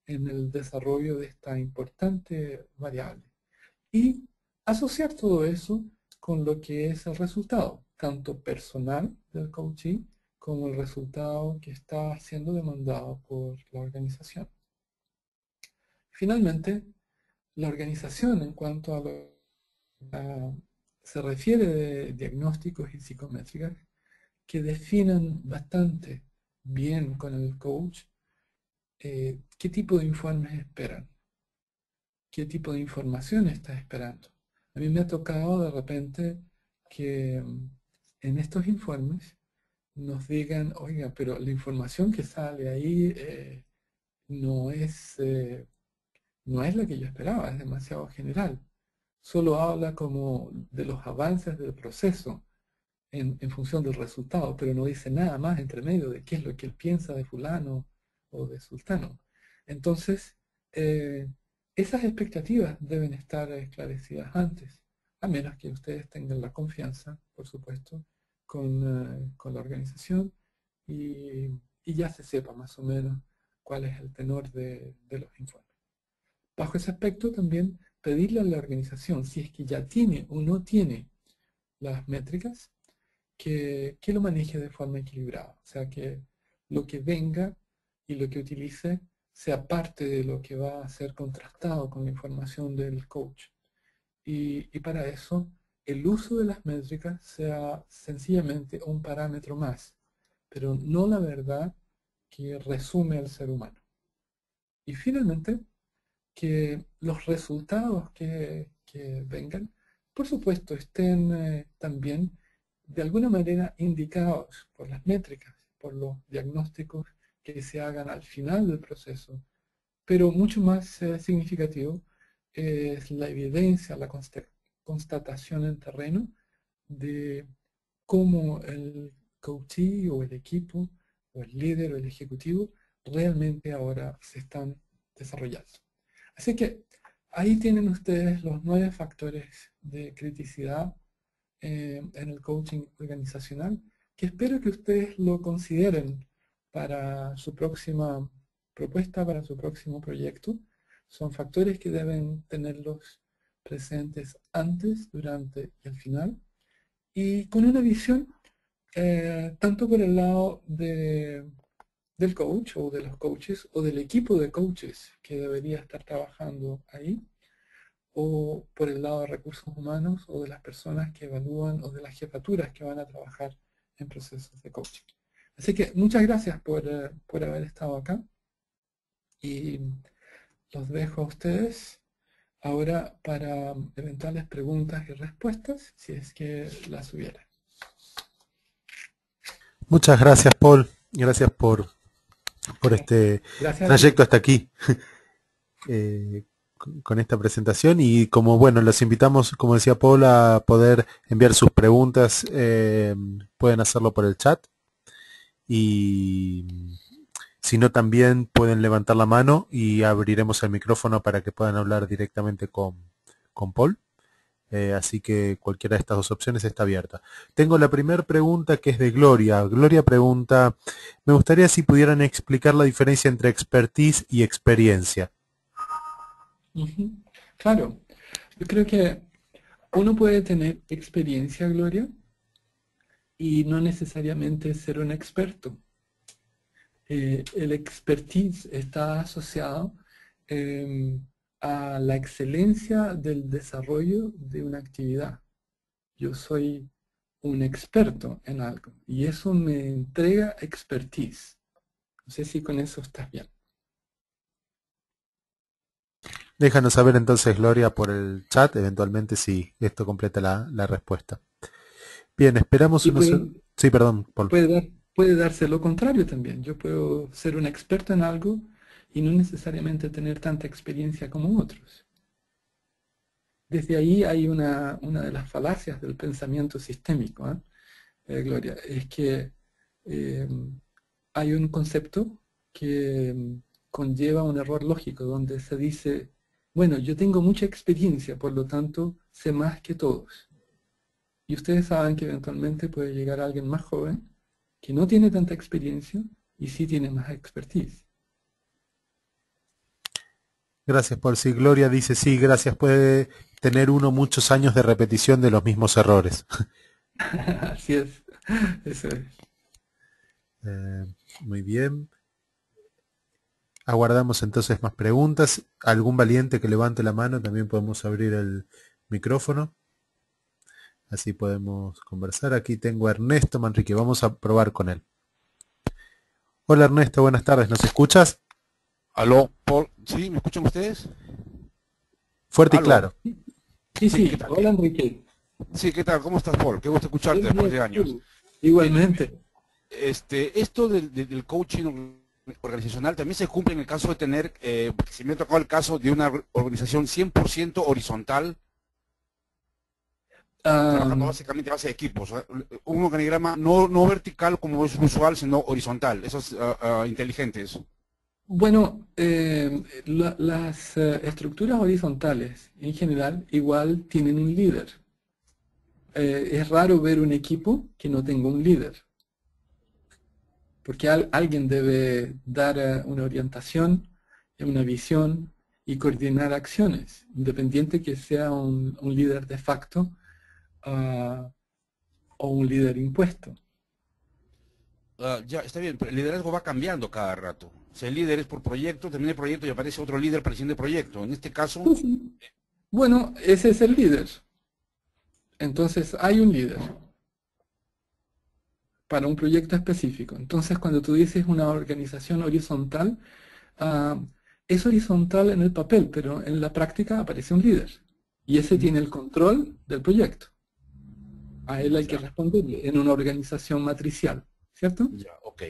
en el desarrollo de esta importante variable. Y asociar todo eso con lo que es el resultado, tanto personal del coaching como el resultado que está siendo demandado por la organización. Finalmente, la organización en cuanto a lo que se refiere de diagnósticos y psicométricas, que definan bastante bien con el coach qué tipo de informes esperan, qué tipo de información está esperando. A mí me ha tocado de repente que en estos informes nos digan, oiga, pero la información que sale ahí no no es la que yo esperaba, es demasiado general. Solo habla como de los avances del proceso en función del resultado, pero no dice nada más entre medio de qué es lo que él piensa de fulano o de sultano. Entonces, esas expectativas deben estar esclarecidas antes, a menos que ustedes tengan la confianza, por supuesto, con la organización y ya se sepa más o menos cuál es el tenor de los informes. Bajo ese aspecto también pedirle a la organización, si es que ya tiene o no tiene las métricas, que lo maneje de forma equilibrada. O sea, que lo que venga y lo que utilice sea parte de lo que va a ser contrastado con la información del coach. Y para eso, el uso de las métricas sea sencillamente un parámetro más, pero no la verdad que resume al ser humano. Y finalmente, que los resultados que vengan, por supuesto, estén también de alguna manera indicados por las métricas, por los diagnósticos que se hagan al final del proceso. Pero mucho más significativo es la evidencia, la constatación en terreno de cómo el coachee o el equipo o el líder o el ejecutivo realmente ahora se están desarrollando. Así que ahí tienen ustedes los 9 factores de criticidad en el coaching organizacional, que espero que ustedes lo consideren para su próxima propuesta, para su próximo proyecto. Son factores que deben tenerlos presentes antes, durante y al final, y con una visión tanto por el lado de del coach o de los coaches o del equipo de coaches que debería estar trabajando ahí, o por el lado de recursos humanos o de las personas que evalúan o de las jefaturas que van a trabajar en procesos de coaching. Así que muchas gracias por haber estado acá y los dejo a ustedes ahora para eventuales preguntas y respuestas, si es que las hubiera. Muchas gracias, Paul. Gracias por este Gracias a ti. trayecto hasta aquí. Con esta presentación y como bueno, los invitamos, como decía Paul, a poder enviar sus preguntas, pueden hacerlo por el chat y si no también pueden levantar la mano y abriremos el micrófono para que puedan hablar directamente con Paul. Así que cualquiera de estas dos opciones está abierta. Tengo la primera pregunta que es de Gloria. Gloria pregunta, me gustaría si pudieran explicar la diferencia entre expertise y experiencia. Claro, yo creo que uno puede tener experiencia, Gloria, y no necesariamente ser un experto. El expertise está asociado a la excelencia del desarrollo de una actividad. Yo soy un experto en algo y eso me entrega expertise. No sé si con eso estás bien. Déjanos saber entonces, Gloria, por el chat, eventualmente si esto completa la respuesta. Bien, esperamos Y unos... Sí, perdón, Paul. puede darse lo contrario también. Yo puedo ser un experto en algo y no necesariamente tener tanta experiencia como otros. Desde ahí hay una de las falacias del pensamiento sistémico, Gloria, es que hay un concepto que conlleva un error lógico, donde se dice, bueno, yo tengo mucha experiencia, por lo tanto, sé más que todos. Y ustedes saben que eventualmente puede llegar alguien más joven, que no tiene tanta experiencia y sí tiene más expertise. Gracias, Paul. Sí, Gloria dice, sí, gracias. Puede tener uno muchos años de repetición de los mismos errores. Así es, eso es. Muy bien. Aguardamos entonces más preguntas. Algún valiente que levante la mano, también podemos abrir el micrófono. Así podemos conversar. Aquí tengo a Ernesto Manrique. Vamos a probar con él. Hola Ernesto, buenas tardes. ¿Nos escuchas? Aló, Paul, ¿sí? ¿Me escuchan ustedes? Fuerte y Aló, claro. Sí, sí, ¿qué sí, tal? hola Enrique. Sí, ¿qué tal? ¿Cómo estás, Paul? Qué gusto escucharte Bien, después de bien, años. tú. Mira, Igualmente. esto del coaching organizacional también se cumple en el caso de tener, si me ha tocado el caso de una organización 100% horizontal, trabajando básicamente a base de equipos, un organigrama no vertical como es usual, sino horizontal, esos inteligentes. Bueno, las estructuras horizontales en general igual tienen un líder. Es raro ver un equipo que no tenga un líder, porque alguien debe dar una orientación, una visión y coordinar acciones, independiente que sea un líder de facto o un líder impuesto. Ya, está bien, pero el liderazgo va cambiando cada rato. O sea, el líder es por proyecto, termina el proyecto y aparece otro líder para el siguiente proyecto. En este caso, Bueno, ese es el líder. Entonces hay un líder para un proyecto específico. Entonces cuando tú dices una organización horizontal, ah, es horizontal en el papel, pero en la práctica aparece un líder. Y ese tiene el control del proyecto. A él hay que ya, responderle en una organización matricial, ¿cierto? ya, ok,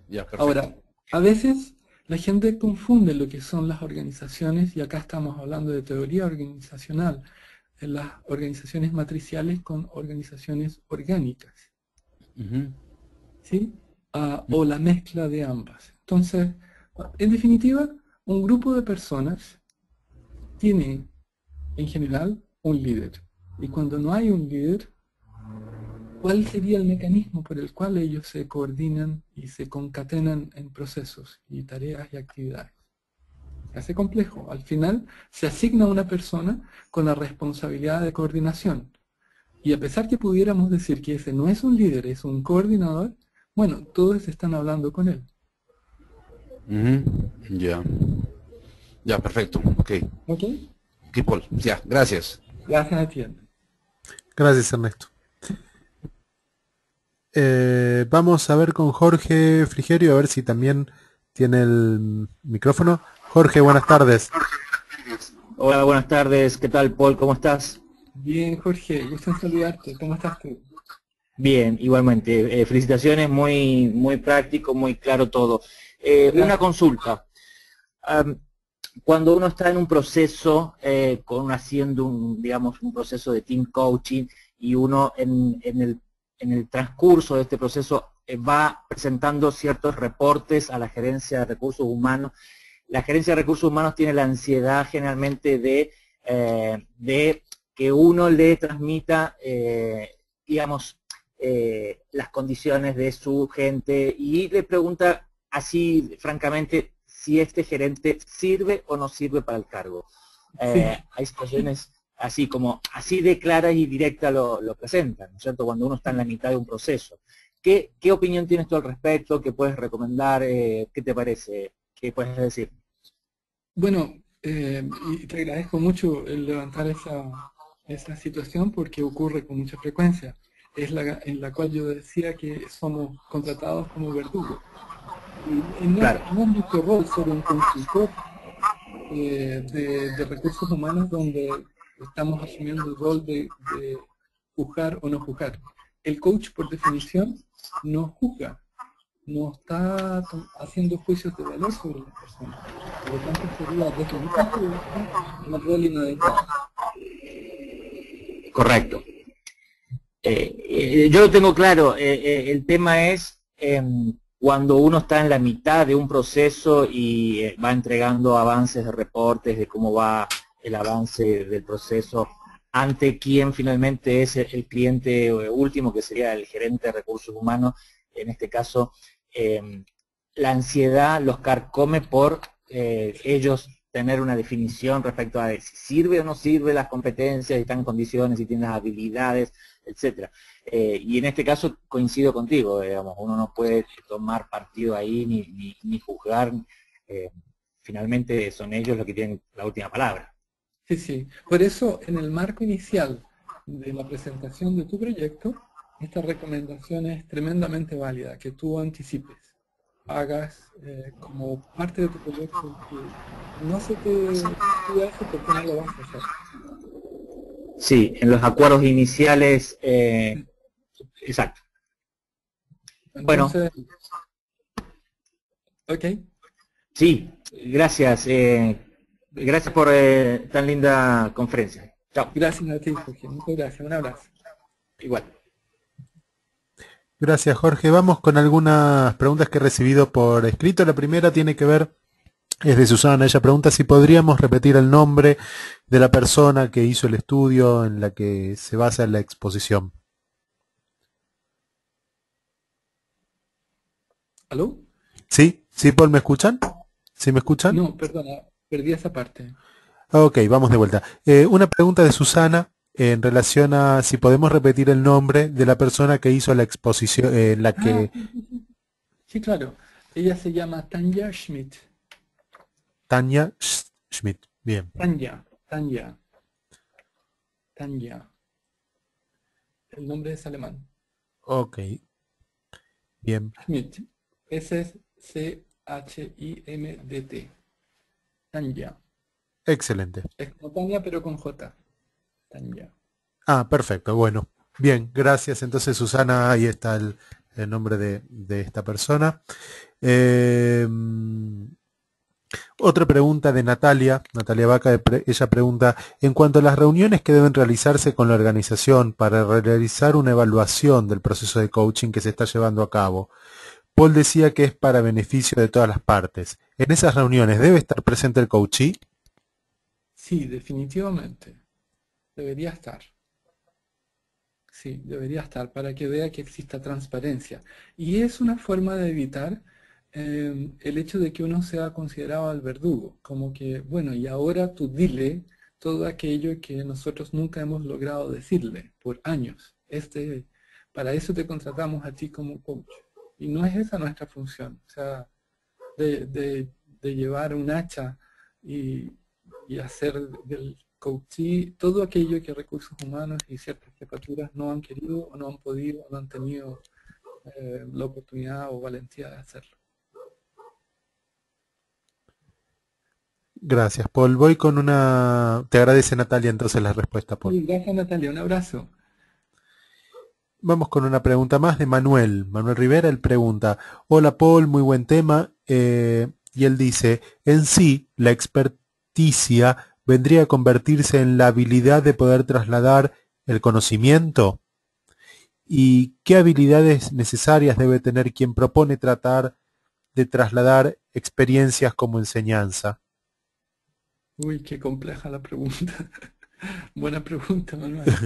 ya, Ahora, perfecto. a veces la gente confunde lo que son las organizaciones, y acá estamos hablando de teoría organizacional, en las organizaciones matriciales con organizaciones orgánicas, Ujú. ¿sí? O la mezcla de ambas. Entonces, en definitiva, un grupo de personas tiene en general un líder. Y cuando no hay un líder, ¿cuál sería el mecanismo por el cual ellos se coordinan y se concatenan en procesos y tareas y actividades? Se hace complejo. Al final se asigna a una persona con la responsabilidad de coordinación. Y a pesar que pudiéramos decir que ese no es un líder, es un coordinador, bueno, todos están hablando con él. Ujú. Ya, ya, perfecto. Ok. ¿Ok? Ok, Paul. Ya, gracias. Gracias a ti, Andrés. Gracias, Ernesto. Vamos a ver con Jorge Frigerio, a ver si también tiene el micrófono. Jorge, buenas tardes. Hola, buenas tardes. ¿Qué tal, Paul? ¿Cómo estás? Bien, Jorge, gusto en saludarte. ¿Cómo estás tú? Bien, igualmente. Felicitaciones, muy práctico, muy claro todo. Una Gracias. consulta. Am, Cuando uno está en un proceso, haciendo digamos, un proceso de team coaching y uno en el transcurso de este proceso va presentando ciertos reportes a la gerencia de recursos humanos, la gerencia de recursos humanos tiene la ansiedad generalmente de que uno le transmita, digamos, las condiciones de su gente y le pregunta así, francamente, si este gerente sirve o no sirve para el cargo. Sí. Hay situaciones así como, así de claras y directas lo presentan, ¿no es cierto? Cuando uno está en la mitad de un proceso. ¿Qué opinión tienes tú al respecto? ¿Qué puedes recomendar? ¿Qué te parece? ¿Qué puedes decir? Bueno, y te agradezco mucho el levantar esa situación porque ocurre con mucha frecuencia. Es la en la cual yo decía que somos contratados como verdugos. Y no, Claro, no es nuestro rol ser un consultor de recursos humanos donde estamos asumiendo el rol de juzgar o no juzgar. El coach, por definición, no juzga, no está haciendo juicios de valor sobre las personas. Por lo tanto, sería desde mi punto de vista un rol inadecuado. correcto. Yo lo tengo claro, el tema es cuando uno está en la mitad de un proceso y va entregando avances de reportes de cómo va el avance del proceso ante quien finalmente es el cliente último, que sería el gerente de recursos humanos, en este caso, eh, la ansiedad los carcome por ellos tener una definición respecto a si sirve o no sirve las competencias, si están en condiciones, si tienen las habilidades, etcétera. Y en este caso coincido contigo, digamos, uno no puede tomar partido ahí ni juzgar, eh, finalmente son ellos los que tienen la última palabra. Sí, sí. Por eso, en el marco inicial de la presentación de tu proyecto, esta recomendación es tremendamente válida, que tú anticipes, hagas como parte de tu proyecto que no se te pida eso porque no lo vas a hacer. Sí, en los acuerdos iniciales, Sí. exacto. Bueno, Entonces, ok, sí, gracias. Gracias por tan linda conferencia. Chao. gracias a ti, Jorge. Muchas gracias. Un abrazo. Igual. Gracias, Jorge. Vamos con algunas preguntas que he recibido por escrito. La primera tiene que ver, es de Susana. Ella pregunta si podríamos repetir el nombre de la persona que hizo el estudio en la que se basa la exposición. ¿Aló? ¿Sí? ¿Sí, Paul, me escuchan? ¿Sí me escuchan? No, perdona, perdí esa parte. Ok, vamos de vuelta. Una pregunta de Susana en relación a si podemos repetir el nombre de la persona que hizo la exposición, en la Ah, que sí, sí, sí. Sí, claro. Ella se llama Tanja Schmidt. Tania Schmidt. Bien. Tanja. Tanja. El nombre es alemán. Ok, bien. Schmidt. S-C-H-I-M-D-T. Tanja. Excelente. Es como Tanja, pero con J. Tanja. Ah, perfecto. Bueno, bien, gracias. Entonces, Susana, ahí está el nombre de esta persona. Eh, Otra pregunta de Natalia Vaca, ella pregunta, en cuanto a las reuniones que deben realizarse con la organización para realizar una evaluación del proceso de coaching que se está llevando a cabo, Paul decía que es para beneficio de todas las partes. ¿En esas reuniones debe estar presente el coachee? Sí, definitivamente. Debería estar. Sí, debería estar para que vea que exista transparencia. Y es una forma de evitar el hecho de que uno sea considerado el verdugo, como que, bueno, y ahora tú dile todo aquello que nosotros nunca hemos logrado decirle por años. Para eso te contratamos a ti como coach. Y no es esa nuestra función. O sea, de llevar un hacha y, y hacer del coachee todo aquello que recursos humanos y ciertas jefaturas no han querido o no han podido o no han tenido la oportunidad o valentía de hacerlo. Gracias, Paul. Voy con una... Te agradece Natalia entonces la respuesta, Paul. Sí, gracias Natalia, un abrazo. Vamos con una pregunta más de Manuel. Manuel Rivera, él pregunta, hola Paul, muy buen tema. Y él dice, en sí, la experticia vendría a convertirse en la habilidad de poder trasladar el conocimiento. ¿Y qué habilidades necesarias debe tener quien propone tratar de trasladar experiencias como enseñanza? Uy, qué compleja la pregunta. Buena pregunta, Manuel.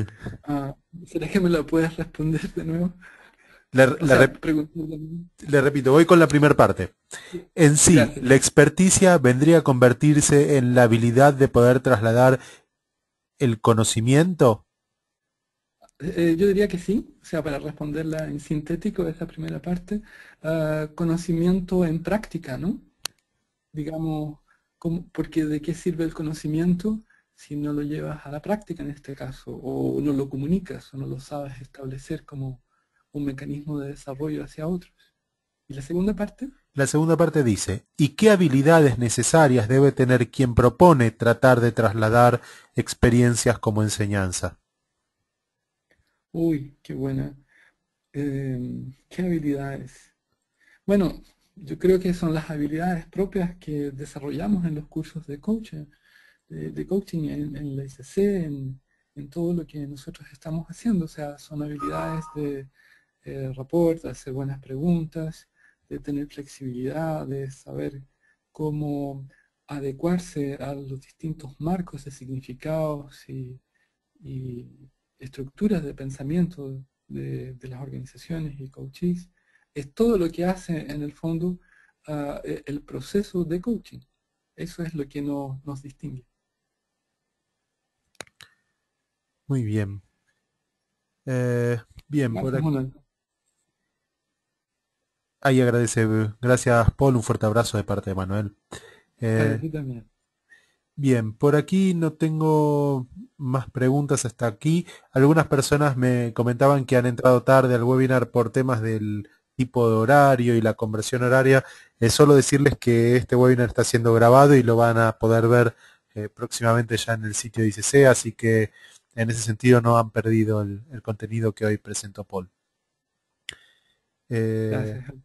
¿Será que me la puedes responder de nuevo? Le, O le sea, rep- preguntar de nuevo. le repito, voy con la primera parte. En sí, Gracias. la experticia vendría a convertirse en la habilidad de poder trasladar el conocimiento. Yo diría que sí, o sea, para responderla en sintético, esa primera parte, conocimiento en práctica, ¿no? Digamos, porque ¿de qué sirve el conocimiento si no lo llevas a la práctica en este caso? O no lo comunicas, o no lo sabes establecer como un mecanismo de desarrollo hacia otros. ¿Y la segunda parte? La segunda parte dice, ¿y qué habilidades necesarias debe tener quien propone tratar de trasladar experiencias como enseñanza? Uy, qué buena. ¿Qué habilidades? Bueno, yo creo que son las habilidades propias que desarrollamos en los cursos de coaching, de coaching en la ICC, en todo lo que nosotros estamos haciendo. O sea, son habilidades de rapport, de hacer buenas preguntas, de tener flexibilidad, de saber cómo adecuarse a los distintos marcos de significados y estructuras de pensamiento de las organizaciones y coaches. Es todo lo que hace en el fondo el proceso de coaching. Eso es lo que nos distingue. Muy bien. Bien, por Gracias, aquí. Manuel. Ahí agradece. Gracias, Paul. Un fuerte abrazo de parte de Manuel. Para Eh, ti también. Bien, por aquí no tengo más preguntas hasta aquí. Algunas personas me comentaban que han entrado tarde al webinar por temas del tipo de horario y la conversión horaria. Solo decirles que este webinar está siendo grabado y lo van a poder ver próximamente ya en el sitio de ICC, así que en ese sentido no han perdido el contenido que hoy presentó Paul. Eh, Gracias.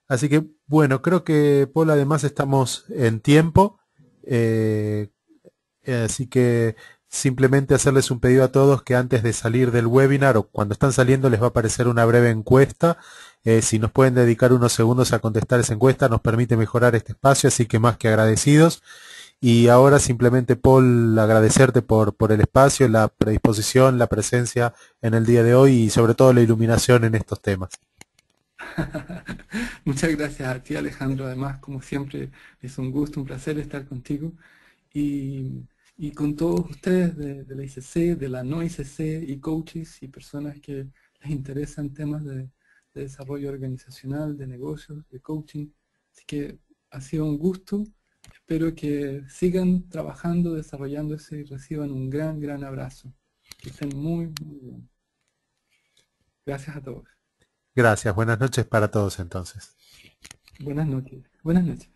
Así que bueno, creo que Paul además estamos en tiempo. Eh, Así que simplemente hacerles un pedido a todos que antes de salir del webinar o cuando están saliendo les va a aparecer una breve encuesta. Si nos pueden dedicar unos segundos a contestar esa encuesta nos permite mejorar este espacio, así que más que agradecidos. Y ahora simplemente, Paul, agradecerte por el espacio, la predisposición, la presencia en el día de hoy y sobre todo la iluminación en estos temas. Muchas gracias a ti, Alejandro. Además, como siempre, es un gusto, un placer estar contigo. Y con todos ustedes de la ICC, de la no ICC y coaches y personas que les interesan temas de desarrollo organizacional, de negocios, de coaching. Así que ha sido un gusto. Espero que sigan trabajando, desarrollándose y reciban un gran, gran abrazo. Que estén muy, muy bien. Gracias a todos. Gracias, buenas noches para todos entonces. Buenas noches. Buenas noches.